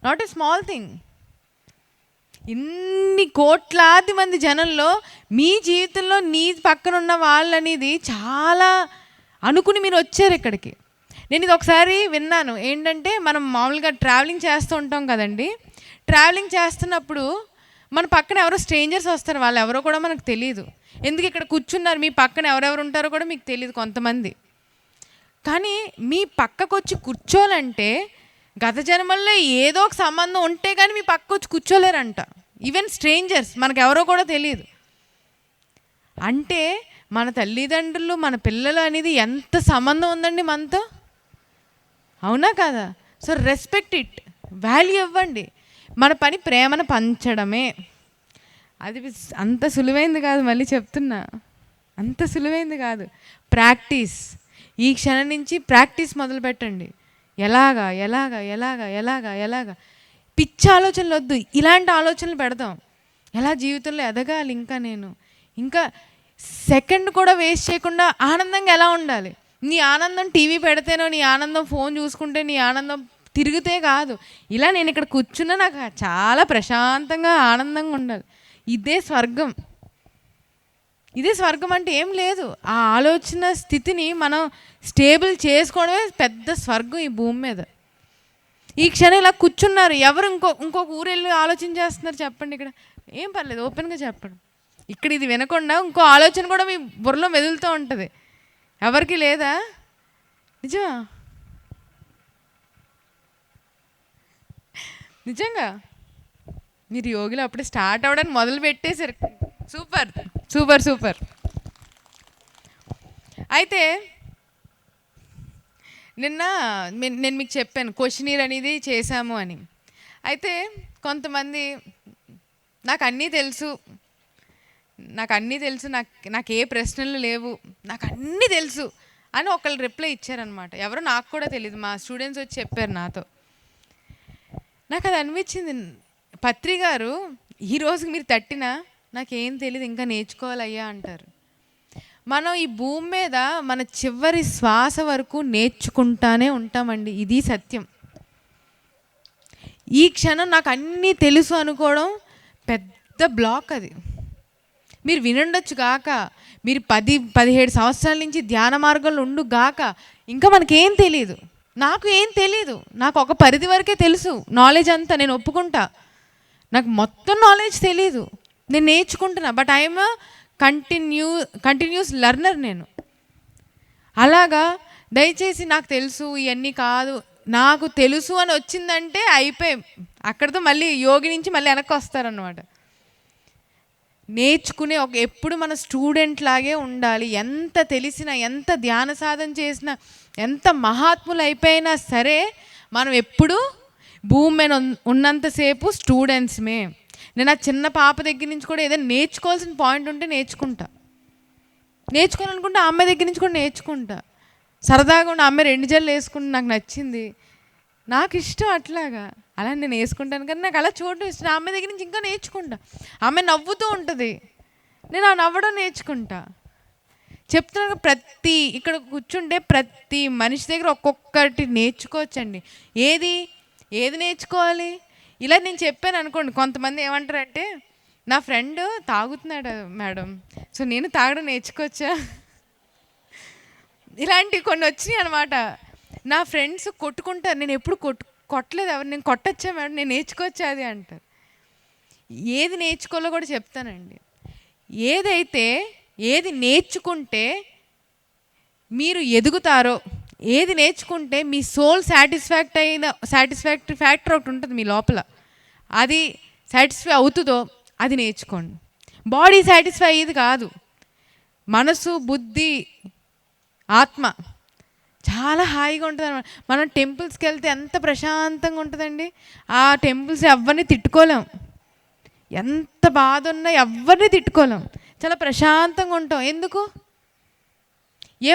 Speaker 1: నాట్ ఏ స్మాల్ థింగ్. ఇన్ని కోట్లాది మంది జనంలో మీ జీవితంలో నీ పక్కన ఉన్న వాళ్ళనేది చాలా అనుకుని మీరు వచ్చారు ఇక్కడికి. నేను ఇది ఒకసారి విన్నాను. ఏంటంటే మనం మామూలుగా ట్రావెలింగ్ చేస్తూ ఉంటాం కదండి. ట్రావెలింగ్ చేస్తున్నప్పుడు మన పక్కన ఎవరో స్ట్రేంజర్స్ వస్తారు. వాళ్ళు ఎవరో కూడా మనకు తెలియదు. ఎందుకు ఇక్కడ కూర్చున్నారు, మీ పక్కన ఎవరెవరు ఉంటారో కూడా మీకు తెలియదు కొంతమంది. కానీ మీ పక్కకు వచ్చి కూర్చోవాలంటే గత జన్మల్లో ఏదో ఒక సంబంధం ఉంటే కానీ మీ పక్కకు వచ్చి కూర్చోలేరంట. ఈవెన్ స్ట్రేంజర్స్, మనకు ఎవరో కూడా తెలియదు. అంటే మన తల్లిదండ్రులు, మన పిల్లలు అనేది ఎంత సంబంధం ఉందండి మనతో, అవునా కదా? సో రెస్పెక్ట్ ఇట్, వాల్యూ ఇవ్వండి. మన పని ప్రేమను పంచడమే. అది అంత సులువైంది కాదు, మళ్ళీ చెప్తున్నా, అంత సులువైంది కాదు. ప్రాక్టీస్. ఈ క్షణం నుంచి ప్రాక్టీస్ మొదలు పెట్టండి. ఎలాగా ఎలాగా ఎలాగా ఎలాగా ఎలాగా పిచ్చి ఆలోచనలు వద్దు, ఇలాంటి ఆలోచనలు పెడదాం. ఎలా జీవితంలో ఎదగాలి, ఇంకా సెకండ్ కూడా వేస్ట్ చేయకుండా ఆనందంగా ఎలా ఉండాలి. నీ ఆనందం టీవీ పెడితేనో, నీ ఆనందం ఫోన్ చూసుకుంటే, నీ ఆనందం తిరిగితే కాదు. ఇలా నేను ఇక్కడ కూర్చున్నా నాకు చాలా ప్రశాంతంగా ఆనందంగా ఉండాలి. ఇదే స్వర్గం. ఇదే స్వర్గం అంటే ఏం లేదు. ఆ ఆలోచన స్థితిని మనం స్టేబుల్ చేసుకోవడమే పెద్ద స్వర్గం ఈ భూమి మీద. ఈ క్షణం ఇలా కూర్చున్నారు, ఎవరు ఇంకొక ఊరు వెళ్ళి ఆలోచన చేస్తున్నారు చెప్పండి. ఇక్కడ ఏం పర్లేదు, ఓపెన్గా చెప్పండి. ఇక్కడ ఇది వినకుండా ఇంకో ఆలోచన కూడా మీ బుర్రలో మెదులుతూ ఉంటుంది. ఎవరికి లేదా? నిజమా? నిజంగా మీరు యోగిలో అప్పుడే స్టార్ట్ అవ్వడానికి మొదలు పెట్టేశారు. Super super super. అయితే నిన్న నేను మీకు చెప్పాను క్వశ్చనీర్ అనేది చేశాము అని. అయితే కొంతమంది నాకు అన్నీ తెలుసు, నాకు ఏ ప్రశ్నలు లేవు, నాకు అన్నీ తెలుసు అని ఒకళ్ళు రిప్లై ఇచ్చారనమాట. ఎవరో నాకు కూడా తెలియదు, మా స్టూడెంట్స్ వచ్చి చెప్పారు నాతో. నాకు అది అనిపించింది, పత్రి గారు ఈ రోజుకి మీరు తట్టినా నాకేం తెలియదు, ఇంకా నేర్చుకోవాలయ్యా అంటారు. మనం ఈ భూమి మీద మన చివరి శ్వాస వరకు నేర్చుకుంటానే ఉంటామండి. ఇది సత్యం. ఈ క్షణం నాకు అన్నీ తెలుసు అనుకోవడం పెద్ద బ్లాక్. అది మీరు వినుండొచ్చు గాక, మీరు 10-17 సంవత్సరాల నుంచి ధ్యాన మార్గంలో ఉండు గాక, ఇంకా మనకేం తెలియదు. నాకు ఏం తెలీదు, నాకు ఒక పరిధి వరకే తెలుసు. నాలెడ్జ్ అంతా నేను ఒప్పుకుంటా, నాకు మొత్తం నాలెడ్జ్ తెలీదు, నేను నేర్చుకుంటున్నా. బట్ ఐఎమ్ కంటిన్యూస్ లెర్నర్ నేను. అలాగా దయచేసి నాకు తెలుసు ఇవన్నీ కాదు, నాకు తెలుసు అని వచ్చిందంటే అయిపోయి అక్కడితో మళ్ళీ యోగి నుంచి మళ్ళీ వెనక్కి వస్తారనమాట. నేర్చుకునే ఎప్పుడు మన స్టూడెంట్ లాగే ఉండాలి. ఎంత తెలిసినా, ఎంత ధ్యాన సాధన చేసినా, ఎంత మహాత్ములు అయిపోయినా సరే మనం ఎప్పుడు భూమి మీద ఉన్నంతసేపు స్టూడెంట్స్మే. నేను ఆ చిన్న పాప దగ్గర నుంచి కూడా ఏదైనా నేర్చుకోవాల్సిన పాయింట్ ఉంటే నేర్చుకోవాలనుకుంటే ఆ అమ్మాయి దగ్గర నుంచి కూడా నేర్చుకుంటా. సరదాగా ఉన్న అమ్మాయి 2 జడలు వేసుకుంటే నాకు నచ్చింది, నాకు ఇష్టం, అట్లాగా అలా నేను వేసుకుంటాను. కానీ నాకు అలా చూడడం ఇష్టం. ఆ అమ్మాయి దగ్గర నుంచి ఇంకా నేర్చుకుంటా. ఆమె నవ్వుతూ ఉంటుంది, నేను ఆ నవ్వడం నేర్చుకుంటా. చెప్తున్నాను, ఇక్కడ కూర్చుంటే ప్రతి మనిషి దగ్గర ఒక్కొక్కటి నేర్చుకోవచ్చండి. ఏది నేర్చుకోవాలి? ఇలా నేను చెప్పాను అనుకోండి, కొంతమంది ఏమంటారంటే, నా ఫ్రెండ్ తాగుతున్నాడు మేడం, సో నేను తాగడం నేర్చుకోవచ్చా? ఇలాంటివి కొన్ని వచ్చినాయి అనమాట. నా ఫ్రెండ్స్ కొట్టుకుంటారు, నేను ఎప్పుడు కొట్టలేదు ఎవరు, నేను కొట్టచ్చా మేడం, నేను నేర్చుకోవచ్చా అది అంటారు. ఏది నేర్చుకోవాలో కూడా చెప్తానండి. ఏది నేర్చుకుంటే మీరు ఎదుగుతారో, ఏది నేర్చుకుంటే మీ సోల్ సాటిస్ఫాక్టరీ ఫ్యాక్టర్ ఒకటి ఉంటుంది మీ లోపల, అది సాటిస్ఫై అవుతుందో అది నేర్చుకోండి. బాడీ సాటిస్ఫై అయ్యేది కాదు, మనసు, బుద్ధి, ఆత్మ చాలా హాయిగా ఉంటుంది అనమాట. మనం టెంపుల్స్కి వెళ్తే ఎంత ప్రశాంతంగా ఉంటుందండి. ఆ టెంపుల్స్ ఎవరిని తిట్టుకోలేం, ఎంత బాధ ఉన్నా ఎవరిని తిట్టుకోలేం, చాలా ప్రశాంతంగా ఉంటాం. ఎందుకు?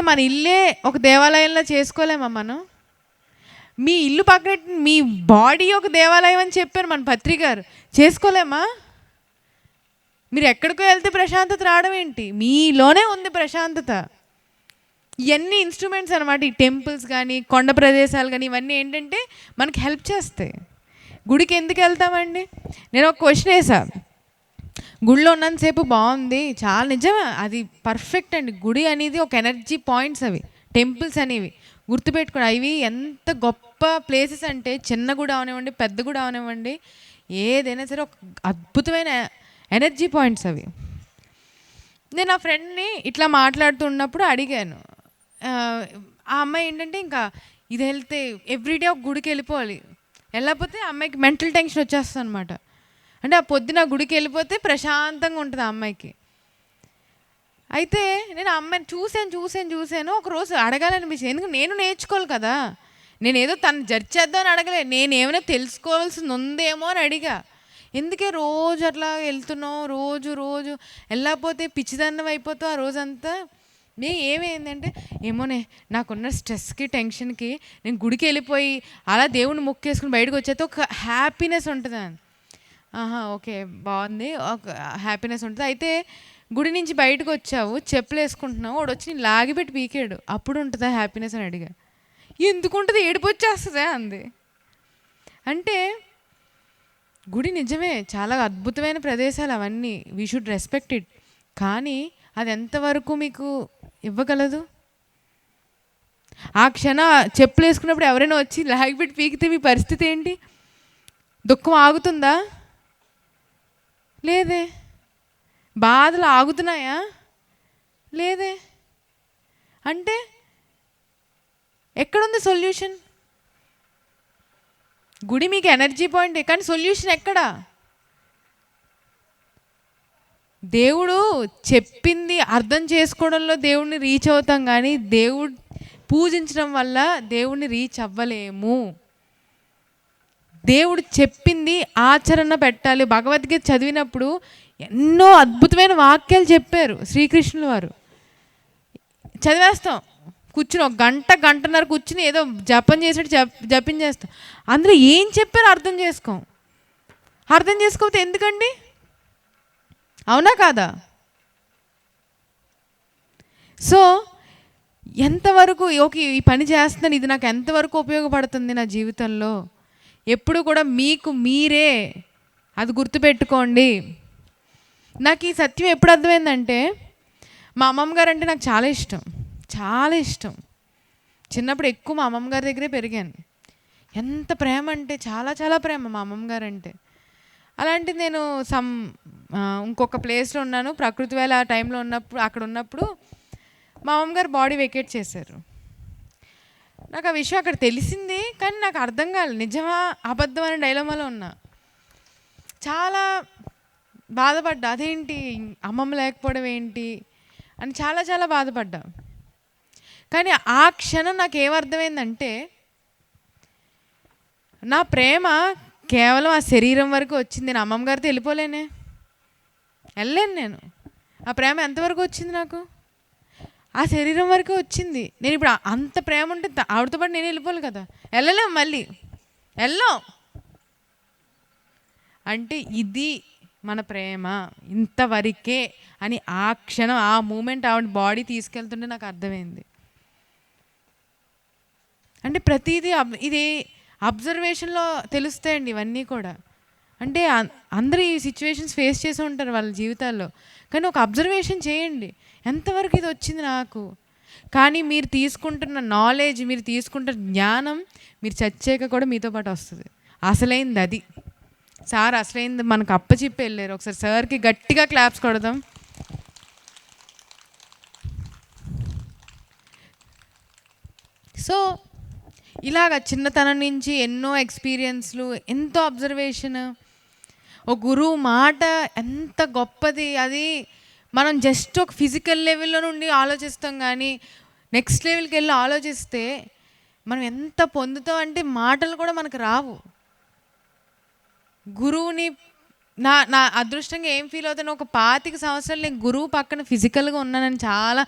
Speaker 1: మన ఇల్లే ఒక దేవాలయంలో చేసుకోలేమా మనం? మీ ఇల్లు పక్కన మీ బాడీ ఒక దేవాలయం అని చెప్పారు మన పత్రిక గారు, చేసుకోలేమా? మీరు ఎక్కడికో వెళ్తే ప్రశాంతత రావడం ఏంటి? మీలోనే ఉంది ప్రశాంతత. ఇవన్నీ ఇన్స్ట్రుమెంట్స్ అనమాట. ఈ టెంపుల్స్ కానీ, కొండ ప్రదేశాలు కానీ, ఇవన్నీ ఏంటంటే మనకి హెల్ప్ చేస్తాయి. గుడికి ఎందుకు వెళ్తామండి? నేను ఒక క్వశ్చన్ వేసా, గుడిలో ఉన్నంతసేపు బాగుంది, చాలా నిజమే, అది పర్ఫెక్ట్ అండి. గుడి అనేది ఒక ఎనర్జీ పాయింట్స్, అవి టెంపుల్స్ అనేవి గుర్తుపెట్టుకోండి. అవి ఎంత గొప్ప ప్లేసెస్ అంటే, చిన్న గుడి అవనివ్వండి, పెద్ద గుడి అవనివ్వండి, ఏదైనా సరే ఒక అద్భుతమైన ఎనర్జీ పాయింట్స్ అవి. నేను ఆ ఫ్రెండ్ని ఇట్లా మాట్లాడుతున్నప్పుడు అడిగాను, ఆ అమ్మాయి ఏంటంటే ఇంకా ఇది వెళ్తే ఎవ్రీడే ఒక గుడికి వెళ్ళిపోవాలి, వెళ్ళకపోతే అమ్మాయికి మెంటల్ టెన్షన్ వచ్చేస్తుంది అనమాట. అంటే ఆ పొద్దున గుడికి వెళ్ళిపోతే ప్రశాంతంగా ఉంటుంది ఆ అమ్మాయికి. అయితే నేను ఆ అమ్మాయిని చూసాను ఒకరోజు అడగాలనిపించింది. ఎందుకు నేను నేర్చుకోవాలి కదా, నేను ఏదో తను జడ్జ్ చేద్దామని అడగలే, నేను ఏమైనా తెలుసుకోవాల్సింది ఉందేమో అని అడిగా. ఎందుకే రోజు అట్లా వెళ్తున్నావు, రోజు వెళ్ళకపోతే పిచ్చిదన్నం అయిపోతావు ఆ రోజంతా. ఏమైందంటే, ఏమోనే నాకున్న స్ట్రెస్కి, టెన్షన్కి నేను గుడికి వెళ్ళిపోయి అలా దేవుని మొక్కేసుకుని బయటకు వచ్చేస్తే ఒక హ్యాపీనెస్ ఉంటుంది. ఓకే, బాగుంది, ఒక హ్యాపీనెస్ ఉంటుంది. అయితే గుడి నుంచి బయటకు వచ్చావు, చెప్పులు వేసుకుంటున్నావు, వాడు వచ్చి లాగిపెట్టి పీకాడు, అప్పుడు ఉంటుందా హ్యాపీనెస్ అని అడిగా. ఎందుకు ఉంటుంది, ఏడుపు వచ్చేస్తుందా అంది. అంటే గుడి నిజమే చాలా అద్భుతమైన ప్రదేశాలు అవన్నీ, వీ షుడ్ రెస్పెక్ట్ ఇట్. కానీ అది ఎంతవరకు మీకు ఇవ్వగలదు? ఆ క్షణ చెప్పులు వేసుకున్నప్పుడు ఎవరైనా వచ్చి లాగిపెట్టి పీకితే మీ పరిస్థితి ఏంటి? దుఃఖం ఆగుతుందా? లేదే. బాధలు ఆగుతున్నాయా? లేదే. అంటే ఎక్కడుంది సొల్యూషన్? గుడి మీకు ఎనర్జీ పాయింటే, కానీ సొల్యూషన్ ఎక్కడా? దేవుడు చెప్పింది అర్థం చేసుకోవడంలో దేవుడిని రీచ్ అవుతాం, కానీ దేవుడు పూజించడం వల్ల దేవుడిని రీచ్ అవ్వలేము. దేవుడు చెప్పింది ఆచరణ పెట్టాలి. భగవద్గీత చదివినప్పుడు ఎన్నో అద్భుతమైన వాక్యాలు చెప్పారు శ్రీకృష్ణుల వారు. చదివేస్తాం, కూర్చుని ఒక గంటన్నర కూర్చుని ఏదో జపం చేసినట్టు జపించేస్తాం. అందులో ఏం చెప్పారో అర్థం చేసుకోకపోతే ఎందుకండి? అవునా కాదా? సో ఎంతవరకు ఓకే ఈ పని చేస్తున్నాను, ఇది నాకు ఎంతవరకు ఉపయోగపడుతుంది నా జీవితంలో? ఎప్పుడు కూడా మీకు మీరే అది గుర్తుపెట్టుకోండి. నాకు ఈ సత్యం ఎప్పుడు అర్థమైందంటే, మా అమ్మమ్మ గారు అంటే నాకు చాలా ఇష్టం. చిన్నప్పుడు ఎక్కువ మా అమ్మమ్మ గారి దగ్గరే పెరిగాను. ఎంత ప్రేమ అంటే చాలా ప్రేమ మా అమ్మమ్మ గారు అంటే. అలాంటిది నేను ఇంకొక ప్లేస్లో ఉన్నాను, ప్రకృతి వేళ ఆ టైంలో అక్కడ ఉన్నప్పుడు మా అమ్మగారు బాడీ వెకేట్ చేశారు. నాకు ఆ విషయం అక్కడ తెలిసింది, కానీ నాకు అర్థం కాలేదు, నిజమా అబద్ధం అనే డైలమాలో ఉన్నా. చాలా బాధపడ్డా, అదేంటి అమ్మమ్మ లేకపోవడం ఏంటి అని చాలా బాధపడ్డా. కానీ ఆ క్షణం నాకు ఏమర్థమైందంటే, నా ప్రేమ కేవలం ఆ శరీరం వరకు వచ్చింది. నేను అమ్మమ్మ గారితో వెళ్ళలేను నేను. ఆ ప్రేమ ఎంతవరకు వచ్చింది? నాకు ఆ శరీరం వరకు వచ్చింది. నేను ఇప్పుడు అంత ప్రేమ ఉంటే ఆవిడతో పాటు నేను వెళ్ళిపోవాలి కదా, వెళ్ళలేము, మళ్ళీ వెళ్ళాం. అంటే ఇది మన ప్రేమ ఇంతవరకే అని ఆ క్షణం, ఆ మూమెంట్ ఆవిడ బాడీ తీసుకెళ్తుంటే నాకు అర్థమైంది. అంటే ప్రతిదీ ఇది అబ్జర్వేషన్లో తెలుస్తాయండి ఇవన్నీ కూడా. అంటే అందరూ ఈ సిచ్యువేషన్స్ ఫేస్ చేసి ఉంటారు వాళ్ళ జీవితాల్లో, కానీ ఒక అబ్జర్వేషన్ చేయండి, ఎంతవరకు ఇది వచ్చింది నాకు. కానీ మీరు తీసుకుంటున్న నాలెడ్జ్, మీరు తీసుకుంటున్న జ్ఞానం మీరు చచ్చాక కూడా మీతో పాటు వస్తుంది. అసలైంది అది. సార్ అసలైంది మనకు అప్పచెప్పి వెళ్ళారు. ఒకసారి సార్కి గట్టిగా క్లాప్స్ కొడదాం. సో సో ఇలాగ చిన్నతనం నుంచి ఎన్నో ఎక్స్పీరియన్స్లు, ఎంతో అబ్జర్వేషన్. ఒక గురువు మాట ఎంత గొప్పది, అది మనం జస్ట్ ఒక ఫిజికల్ లెవెల్లో నుండి ఆలోచిస్తాం, కానీ నెక్స్ట్ లెవెల్కి వెళ్ళి ఆలోచిస్తే మనం ఎంత పొందుతాం అంటే మాటలు కూడా మనకు రావు. గురువుని నా నా అదృష్టంగా ఏం ఫీల్ అవుతాను, ఒక 25 సంవత్సరాలు నేను గురువు పక్కన ఫిజికల్గా ఉన్నానని చాలా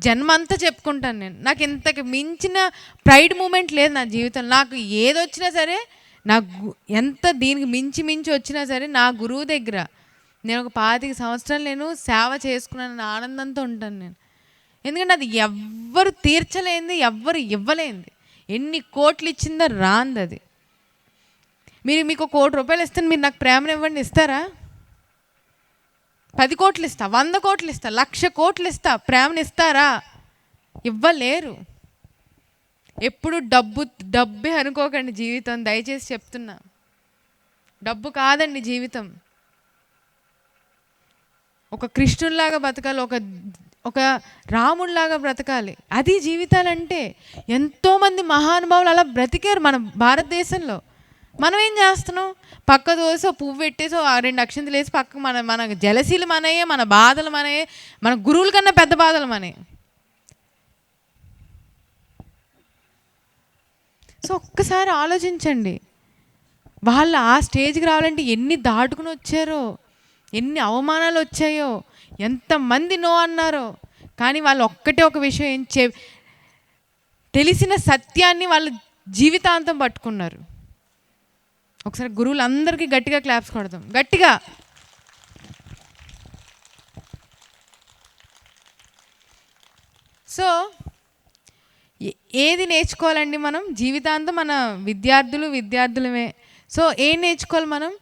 Speaker 1: జన్మంతా చెప్పుకుంటాను నేను. నాకు ఇంతకు మించిన ప్రైడ్ మూమెంట్ లేదు నా జీవితంలో. నాకు ఏదొచ్చినా సరే, ఎంత దీనికి మించి వచ్చినా సరే నా గురువు దగ్గర నేను ఒక 25 సంవత్సరాలు నేను సేవ చేసుకున్నాను ఆనందంతో ఉంటాను నేను. ఎందుకంటే అది ఎవ్వరు తీర్చలేంది, ఎవ్వరు ఇవ్వలేంది. ఎన్ని కోట్లు ఇచ్చిందో రాంది అది. మీకు 1 కోటి రూపాయలు ఇస్తాను, మీరు నాకు ప్రేమను ఇవ్వండి, ఇస్తారా? 10 కోట్లు ఇస్తా, 100 కోట్లు ఇస్తా, 1,00,000 కోట్లు ఇస్తా, ప్రేమను ఇస్తారా? ఇవ్వలేరు. ఎప్పుడు డబ్బే అనుకోకండి జీవితం, దయచేసి చెప్తున్నా. డబ్బు కాదండి జీవితం. ఒక కృష్ణుల్లాగా బతకాలి, ఒక రాముడిలాగా బ్రతకాలి, అది జీవితాలంటే. ఎంతోమంది మహానుభావులు అలా బ్రతికారు మన భారతదేశంలో. మనం ఏం చేస్తున్నాం? పక్క దోసి పువ్వు పెట్టేసి 2 అక్షంతలు వేసి పక్క మన జలసీలు మనయే, మన బాధలు మనయే, మన గురువుల కన్నా పెద్ద బాధలు మనయే. సో ఒక్కసారి ఆలోచించండి, వాళ్ళు ఆ స్టేజ్కి రావాలంటే ఎన్ని దాటుకుని వచ్చారో, ఎన్ని అవమానాలు వచ్చాయో, ఎంతమంది నో అన్నారో. కానీ వాళ్ళు ఒక్కటే ఒక విషయం తెలిసిన సత్యాన్ని వాళ్ళు జీవితాంతం పట్టుకున్నారు. ఒకసారి గురువులందరికీ గట్టిగా క్లాప్స్ కొడదాం, గట్టిగా. సో ఏది నేర్చుకోవాలండి మనం జీవితాంతం? మన విద్యార్థులమే. సో ఏం నేర్చుకోవాలి మనం?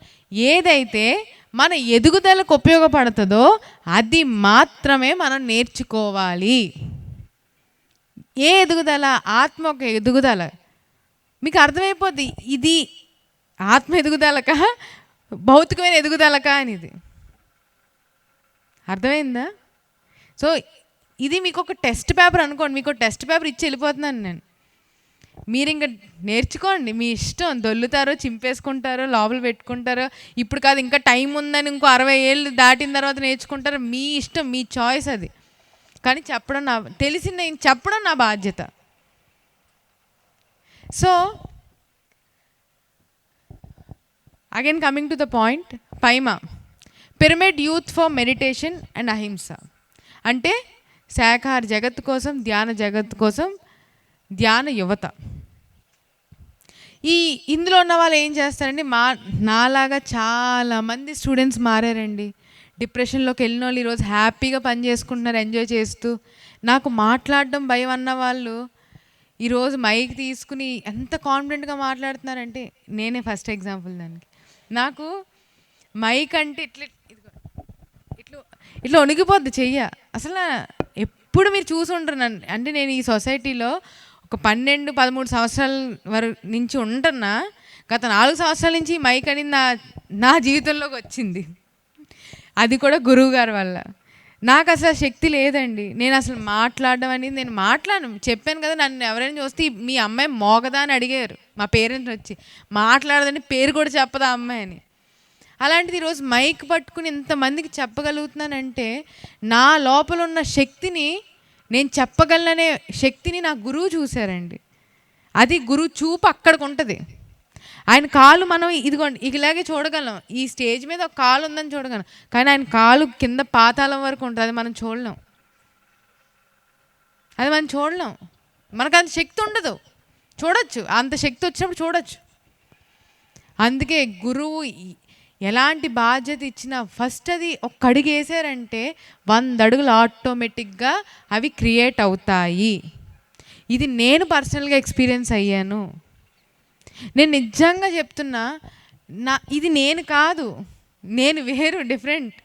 Speaker 1: ఏదైతే మన ఎదుగుదలకు ఉపయోగపడుతుందో అది మాత్రమే మనం నేర్చుకోవాలి. ఏ ఎదుగుదల? ఆత్మ ఒక ఎదుగుదల. మీకు అర్థమైపోద్ది ఇది ఆత్మ ఎదుగుదలక భౌతికమైన ఎదుగుదలక అనేది. అర్థమైందా? సో ఇది మీకు ఒక టెస్ట్ పేపర్ అనుకోండి, మీకు టెస్ట్ పేపర్ ఇచ్చి వెళ్ళిపోతున్నాను నేను. మీరు ఇంకా నేర్చుకోండి, మీ ఇష్టం. దొల్లుతారో, చింపేసుకుంటారో, లోపల పెట్టుకుంటారో, ఇప్పుడు కాదు ఇంకా టైం ఉందని ఇంకో 60 ఏళ్ళు దాటిన తర్వాత నేర్చుకుంటారో, మీ ఇష్టం, మీ చాయిస్ అది. కానీ చెప్పడం నా బాధ్యత. So again coming to the point, పైమా pyramid youth for meditation and అహింస అంటే శాఖాహార జగత్తు కోసం, ధ్యాన జగత్తు కోసం, ధ్యాన యువత. ఇందులో ఉన్న వాళ్ళు ఏం చేస్తారండి, నాలాగా చాలామంది స్టూడెంట్స్ మారారండి. డిప్రెషన్లోకి వెళ్ళిన వాళ్ళు ఈరోజు హ్యాపీగా పని చేసుకుంటున్నారు, ఎంజాయ్ చేస్తూ. నాకు మాట్లాడడం భయం అన్న వాళ్ళు ఈరోజు మైక్ తీసుకుని ఎంత కాన్ఫిడెంట్గా మాట్లాడుతున్నారంటే నేనే ఫస్ట్ ఎగ్జాంపుల్ దానికి. నాకు మైక్ అంటే ఇట్లా వణిగిపోద్ది చెయ్య. అసలు ఎప్పుడు మీరు చూసి ఉంటారు నన్ను. అంటే నేను ఈ సొసైటీలో ఒక 12-13 సంవత్సరాల నుంచి ఉంటున్నా. గత 4 సంవత్సరాల నుంచి మైక్ అనేది నా జీవితంలోకి వచ్చింది. అది కూడా గురువు గారి వల్ల. నాకు అసలు శక్తి లేదండి. నేను అసలు మాట్లాడడం అనేది నేను మాట్లాడను. చెప్పాను కదా, నన్ను ఎవరైనా చూస్తే మీ అమ్మాయి మోగదా అని అడిగారు మా పేరెంట్స్ వచ్చి. మాట్లాడదని పేరు కూడా చెప్పదా అమ్మాయి అని. అలాంటిది ఈరోజు మైక్ పట్టుకుని ఇంతమందికి చెప్పగలుగుతున్నానంటే నా లోపల ఉన్న శక్తిని, నేను చెప్పగలననే శక్తిని నా గురువు చూశారండి. అది గురువు చూపు అక్కడికి ఉంటుంది. ఆయన కాలు మనం ఇదిగోండి ఇలాగే చూడగలం, ఈ స్టేజ్ మీద ఒక కాలు ఉందని చూడగలం. కానీ ఆయన కాలు కింద పాతాళం వరకు ఉంటుంది, అది మనం చూడలేం. మనకు అంత శక్తి ఉండదు. చూడొచ్చు, అంత శక్తి వచ్చినప్పుడు చూడొచ్చు. అందుకే గురువు ఎలాంటి బాధ్యత ఇచ్చినా ఫస్ట్ అది ఒక అడుగు వేసారంటే 100 అడుగులు ఆటోమేటిక్గా అవి క్రియేట్ అవుతాయి. ఇది నేను పర్సనల్గా ఎక్స్పీరియన్స్ అయ్యాను. నేను నిజంగా చెప్తున్నా, ఇది నేను కాదు, నేను వేరు, డిఫరెంట్.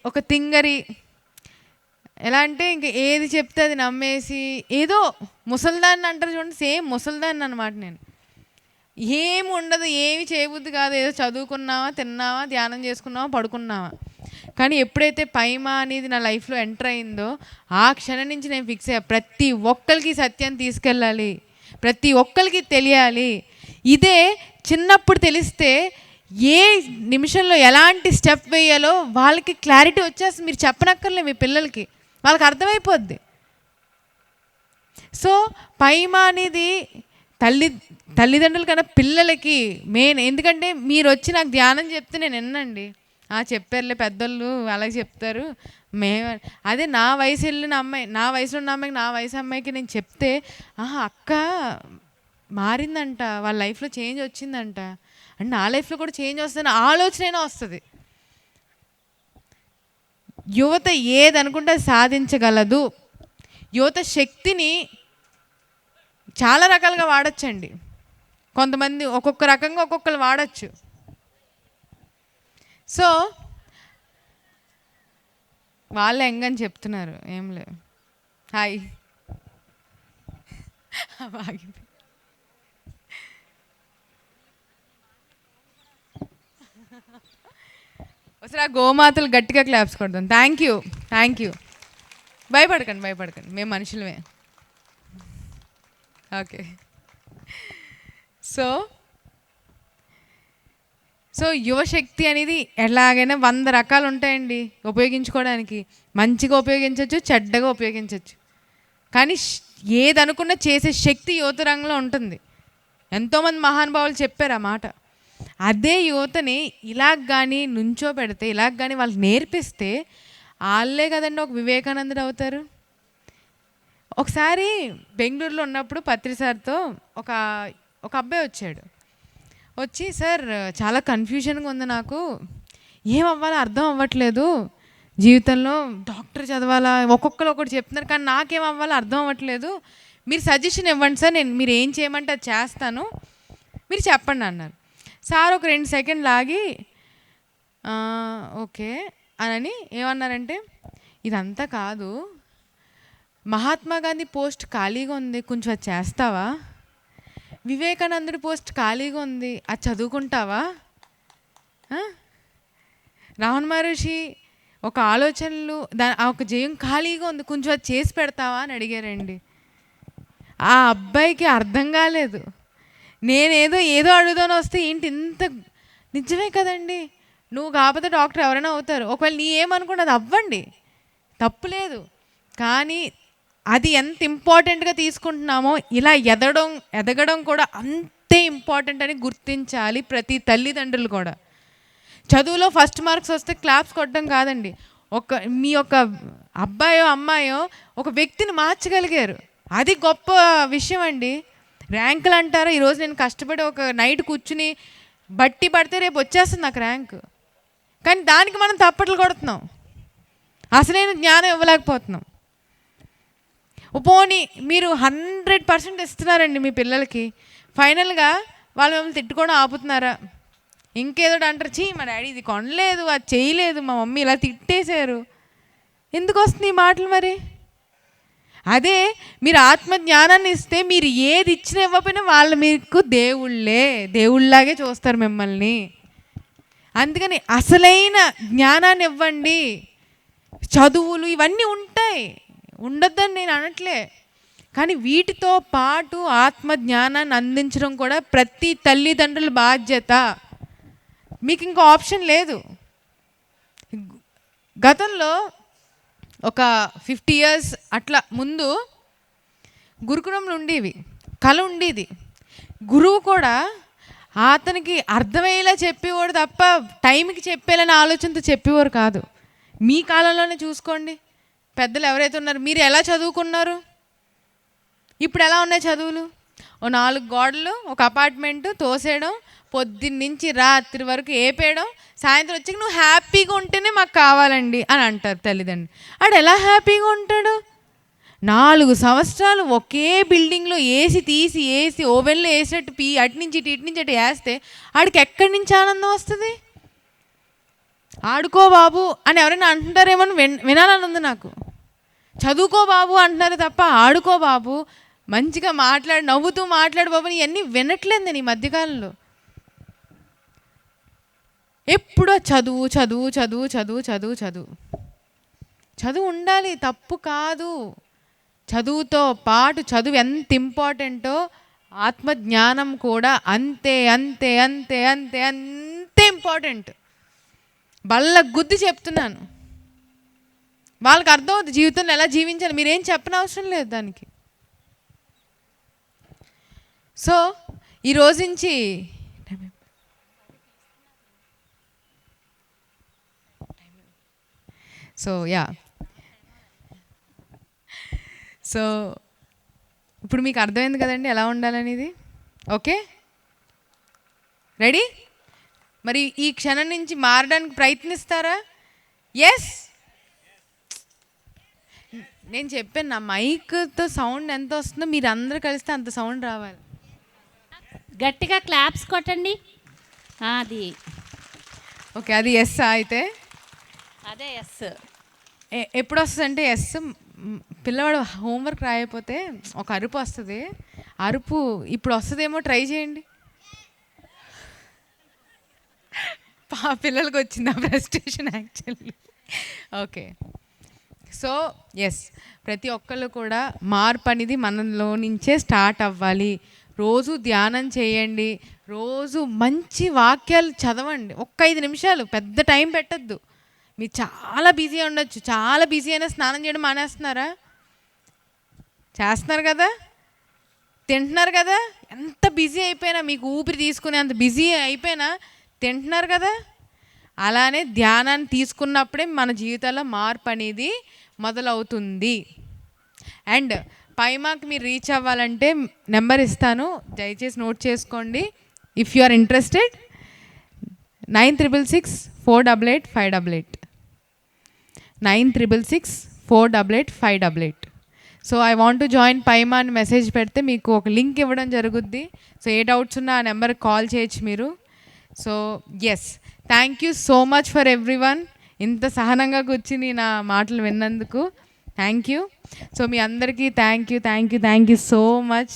Speaker 1: ఒక తింగరి. ఎలా అంటే ఇంక ఏది చెప్తే అది నమ్మేసి ఏదో ముసల్దాన్ని అంటారు చూడండి, సేమ్ ముసల్దాన్ని అనమాట నేను. ఏమి ఉండదు, ఏమి చేయబుద్ధి కాదు. ఏదో చదువుకున్నావా, తిన్నావా, ధ్యానం చేసుకున్నావా, పడుకున్నావా. కానీ ఎప్పుడైతే పైమా అనేది నా లైఫ్లో ఎంటర్ అయిందో ఆ క్షణం నుంచి నేను ఫిక్స్ అయ్యా, ప్రతి ఒక్కరికి సత్యం తీసుకెళ్ళాలి, ప్రతి ఒక్కరికి తెలియాలి. ఇదే చిన్నప్పుడు తెలిస్తే ఏ నిమిషంలో ఎలాంటి స్టెప్ వేయాలో వాళ్ళకి క్లారిటీ వచ్చేసి మీరు చెప్పనక్కర్లే, మీ పిల్లలకి వాళ్ళకి అర్థమైపోద్ది. సో పైమా అనేది తల్లిదండ్రుల కన్నా పిల్లలకి మెయిన్. ఎందుకంటే మీరు వచ్చి నాకు ధ్యానం చెప్తే నేను వినండి, చెప్పారులే పెద్దోళ్ళు అలాగే చెప్తారు, అదే నా వయసు వెళ్ళిన అమ్మాయి, నా వయసులో ఉన్న అమ్మాయికి, నా వయసు అమ్మాయికి నేను చెప్తే అక్క మారిందంట, వాళ్ళ లైఫ్లో చేంజ్ వచ్చిందంట, అంటే నా లైఫ్లో కూడా చేంజ్ వస్తుందని ఆలోచన వస్తుంది. యువత ఏదనుకుంటే అది సాధించగలదు. యువత శక్తిని చాలా రకాలుగా వాడచ్చండి. కొంతమంది ఒక్కొక్క రకంగా ఒక్కొక్కరు వాడచ్చు. సో వాళ్ళు ఎంగని చెప్తున్నారు, ఏం లేదు. హాయ్ ఒకసారి ఆ గోమాతలు గట్టిగా క్లాప్స్ కొడదాం. Thank you, thank you. భయపడకండి, మేము మనుషులమే. ఓకే. సో యువశక్తి అనేది ఎలాగైనా 100 రకాలు ఉంటాయండి ఉపయోగించుకోవడానికి. మంచిగా ఉపయోగించవచ్చు, చెడ్డగా ఉపయోగించవచ్చు. కానీ ఏదనుకున్నా చేసే శక్తి యువత రంగంలో ఉంటుంది. ఎంతోమంది మహానుభావులు చెప్పారు ఆ మాట. అదే యువతని ఇలాగ కానీ నుంచో పెడితే, ఇలాగ కానీ వాళ్ళకి నేర్పిస్తే వాళ్ళే కదండి ఒక వివేకానందుడు అవుతారు. ఒకసారి బెంగళూరులో ఉన్నప్పుడు పత్రి సార్తో ఒక అబ్బాయి వచ్చాడు. వచ్చి, సార్ చాలా కన్ఫ్యూజన్గా ఉంది, నాకు ఏమవ్వాలో అర్థం అవ్వట్లేదు, జీవితంలో డాక్టర్ చదవాలా, ఒక్కొక్కరు ఒకటి చెప్తున్నారు, కానీ నాకేం అవ్వాలో అర్థం అవ్వట్లేదు, మీరు సజెషన్ ఇవ్వండి సార్, మీరు ఏం చేయమంటే అది చేస్తాను, మీరు చెప్పండి అన్నారు. సార్ ఒక 2 సెకండ్లు ఆగి ఓకే అని ఏమన్నారంటే, ఇదంతా కాదు, మహాత్మా గాంధీ పోస్ట్ ఖాళీగా ఉంది, కొంచెం అది చేస్తావా? వివేకానందుడి పోస్ట్ ఖాళీగా ఉంది, అది చదువుకుంటావా? రమణ మహర్షి ఒక ఆలోచనలు ఒక జయం ఖాళీగా ఉంది, కొంచెం అది చేసి పెడతావా అని అడిగారండి. ఆ అబ్బాయికి అర్థం కాలేదు. ఏదో అడుగుదాని వస్తే ఏంటి ఇంత, నిజమే కదండి, నువ్వు కాకపోతే డాక్టర్ ఎవరైనా అవుతారు, ఒకవేళ నీ ఏమనుకుంటే అది అవ్వండి, తప్పులేదు. కానీ అది ఎంత ఇంపార్టెంట్గా తీసుకుంటున్నామో ఇలా ఎదగడం కూడా అంతే ఇంపార్టెంట్ అని గుర్తించాలి ప్రతి తల్లిదండ్రులు కూడా. చదువులో ఫస్ట్ మార్క్స్ వస్తే క్లాప్స్ కొట్టడం కాదండి, మీ యొక్క అబ్బాయో అమ్మాయో ఒక వ్యక్తిని మార్చగలిగారు, అది గొప్ప విషయం అండి. ర్యాంకులు అంటారా, ఈరోజు నేను కష్టపడి ఒక నైట్ కూర్చుని బట్టి పడితే రేపు వచ్చేస్తుంది నాకు ర్యాంకు, కానీ దానికి మనం తప్పట్లు కొడుతున్నాం, అసలైన జ్ఞానం ఇవ్వలేకపోతున్నాం. పోనీ మీరు 100% ఇస్తున్నారండి మీ పిల్లలకి, ఫైనల్గా వాళ్ళు మిమ్మల్ని తిట్టుకోవడం ఆపుతున్నారా? ఇంకేదో అంటారు, చీ మా డాడీ ఇది కొనలేదు, అది చేయలేదు, మా మమ్మీ ఇలా తిట్టేశారు. ఎందుకు వస్తుంది ఈ మాటలు మరి? అదే మీరు ఆత్మజ్ఞానాన్ని ఇస్తే, మీరు ఏది ఇచ్చినా ఇవ్వకపోయినా వాళ్ళు మీకు దేవుళ్ళలాగే చూస్తారు మిమ్మల్ని. అందుకని అసలైన జ్ఞానాన్ని ఇవ్వండి. చదువులు ఇవన్నీ ఉంటాయి, ఉండొద్దని నేను అనట్లే, కానీ వీటితో పాటు ఆత్మజ్ఞానాన్ని అందించడం కూడా ప్రతి తల్లిదండ్రుల బాధ్యత. మీకు ఇంకో ఆప్షన్ లేదు. గతంలో ఒక 50 years అట్లా ముందు గురుకులంలో ఉండేవి, కళ ఉండేది. గురువు కూడా అతనికి అర్థమయ్యేలా చెప్పేవాడు తప్ప టైంకి చెప్పేయాలనే ఆలోచనతో చెప్పేవారు కాదు. మీ కాలంలోనే చూసుకోండి, పెద్దలు ఎవరైతే ఉన్నారో మీరు ఎలా చదువుకున్నారు, ఇప్పుడు ఎలా ఉన్నాయి చదువులు? 4 గోడలు, ఒక అపార్ట్మెంటు తోసేయడం, పొద్దున్నుంచి రాత్రి వరకు ఏపేయడం, సాయంత్రం వచ్చి నువ్వు హ్యాపీగా ఉంటేనే మాకు కావాలండి అని అంటారు తల్లిదండ్రులు. ఆడు ఎలా హ్యాపీగా ఉంటాడు? 4 సంవత్సరాలు ఒకే బిల్డింగ్లో ఏసీ ఓవెన్లో వేసినట్టు అటు నుంచి ఇటు వేస్తే ఆడికి ఎక్కడి నుంచి ఆనందం వస్తుంది? ఆడుకో బాబు అని ఎవరైనా అంటున్నారేమో వినాలని ఉంది నాకు. చదువుకో బాబు అంటున్నారు తప్ప ఆడుకో బాబు, మంచిగా నవ్వుతూ మాట్లాడు బాబు, ఇవన్నీ వినట్లేదు నేను ఈ మధ్యకాలంలో. ఎప్పుడో చదువు చదువు చదువు చదువు చదువు చదువు చదువు ఉండాలి, తప్పు కాదు. చదువుతో పాటు చదువు ఎంత ఇంపార్టెంటో ఆత్మజ్ఞానం కూడా అంతే అంతే అంతే అంతే అంతే ఇంపార్టెంట్. బల్ల గుద్ది చెప్తున్నాను. వాళ్ళకి అర్థమవుతుంది జీవితంలో ఎలా జీవించాలి. మీరేం చెప్పనవసరం లేదు దానికి. సో ఈ రోజు నుంచి సో ఇప్పుడు మీకు అర్థమైంది కదండి ఎలా ఉండాలనేది. Okay, ready? మరి ఈ క్షణం నుంచి మారడానికి ప్రయత్నిస్తారా? ఎస్, నేను చెప్పాను నా మైక్తో సౌండ్ ఎంత వస్తుందో మీరు అందరూ కలిస్తే అంత సౌండ్ రావాలి.
Speaker 3: గట్టిగా క్లాప్స్ కొట్టండి. అది
Speaker 1: ఓకే, అది ఎస్. అయితే
Speaker 3: అదే ఎస్.
Speaker 1: ఎప్పుడు వస్తుంది అంటే ఎస్, పిల్లవాడు హోంవర్క్ రాయకపోతే ఒక అరుపు వస్తుంది. అరుపు ఇప్పుడు వస్తుందేమో, ట్రై చేయండి. పిల్లలకి వచ్చింది ఆ frustration actually. Okay, so yes, ప్రతి ఒక్కళ్ళు కూడా మార్పు అనేది మనలో నుంచే స్టార్ట్ అవ్వాలి. రోజు ధ్యానం చేయండి, రోజు మంచి వాక్యాలు చదవండి. 5 నిమిషాలు, పెద్ద టైం పెట్టద్దు. మీరు చాలా బిజీ ఉండొచ్చు, చాలా బిజీ అయినా స్నానం చేయడం మానేస్తున్నారా? చేస్తున్నారు కదా, తింటున్నారు కదా. ఎంత బిజీ అయిపోయినా, మీకు ఊపిరి తీసుకునే అంత బిజీ అయిపోయినా తింటున్నారు కదా. అలానే ధ్యానాన్ని తీసుకున్నప్పుడే మన జీవితాల్లో మార్పు అనేది మొదలవుతుంది. అండ్ పైమాకి మీరు రీచ్ అవ్వాలంటే నెంబర్ ఇస్తాను, దయచేసి నోట్ చేసుకోండి. If you are interested 9666488588 9666488588. So I want to join పైమా అని మెసేజ్ పెడితే మీకు ఒక లింక్ ఇవ్వడం జరుగుద్ది. సో ఏ డౌట్స్ ఉన్నా ఆ నెంబర్కి కాల్ చేయొచ్చు మీరు. So yes, thank you so much for everyone. ఇంత సహనంగా కూర్చుని నా మాటలు విన్నందుకు థ్యాంక్ యూ. సో మీ అందరికీ థ్యాంక్ యూ సో మచ్.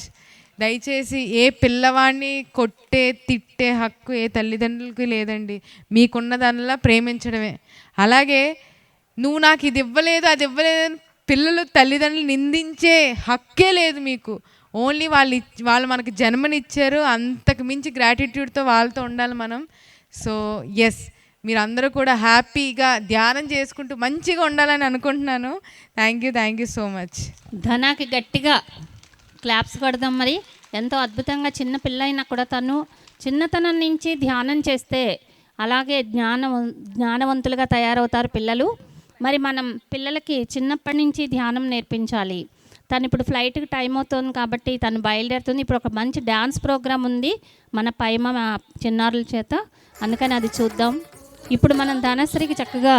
Speaker 1: దయచేసి ఏ పిల్లవాడిని కొట్టే తిట్టే హక్కు ఏ తల్లిదండ్రులకి లేదండి. మీకున్న దానిలా ప్రేమించడమే. అలాగే నువ్వు నాకు ఇది ఇవ్వలేదు అది ఇవ్వలేదని పిల్లలు తల్లిదండ్రులు నిందించే హక్కే లేదు మీకు. ఓన్లీ వాళ్ళు మనకి జన్మనిచ్చారు, అంతకు మించి గ్రాటిట్యూడ్తో వాళ్ళతో ఉండాలి మనం. సో ఎస్, మీరందరూ కూడా హ్యాపీగా ధ్యానం చేసుకుంటూ మంచిగా ఉండాలని అనుకుంటున్నాను. Thank you so much.
Speaker 3: ధనాకి గట్టిగా క్లాప్స్ కొడదాం. మరి ఎంతో అద్భుతంగా చిన్న పిల్ల అయినా కూడా తను చిన్నతనం నుంచి ధ్యానం చేస్తే అలాగే జ్ఞానవంతులుగా తయారవుతారు పిల్లలు. మరి మనం పిల్లలకి చిన్నప్పటి నుంచి ధ్యానం నేర్పించాలి. తను ఇప్పుడు ఫ్లైట్కి టైం అవుతుంది కాబట్టి తను బయలుదేరుతుంది. ఇప్పుడు ఒక మంచి డ్యాన్స్ ప్రోగ్రామ్ ఉంది మన పైమ చిన్నారుల చేత, అందుకని అది చూద్దాం. ఇప్పుడు మనం ధనశ్రీకి చక్కగా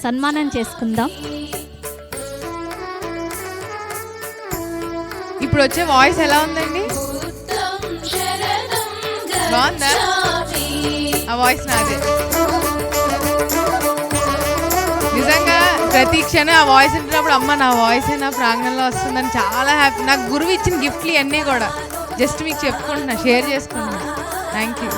Speaker 3: సన్మానం చేసుకుందాం.
Speaker 1: ఇప్పుడు వచ్చే వాయిస్ ఎలా ఉందండి? బాగుందా? ఆ వాయిస్ నాదే. నిజంగా ప్రతి క్షణం ఆ వాయిస్ వింటున్నప్పుడు అమ్మ నా వాయిస్ నా ప్రాంగణంలో వస్తుందని చాలా హ్యాపీ. నాకు గురువు ఇచ్చిన గిఫ్ట్లు ఇవన్నీ కూడా జస్ట్ మీకు చెప్పుకుంటున్నా, షేర్ చేసుకుంటున్నా. Thank you.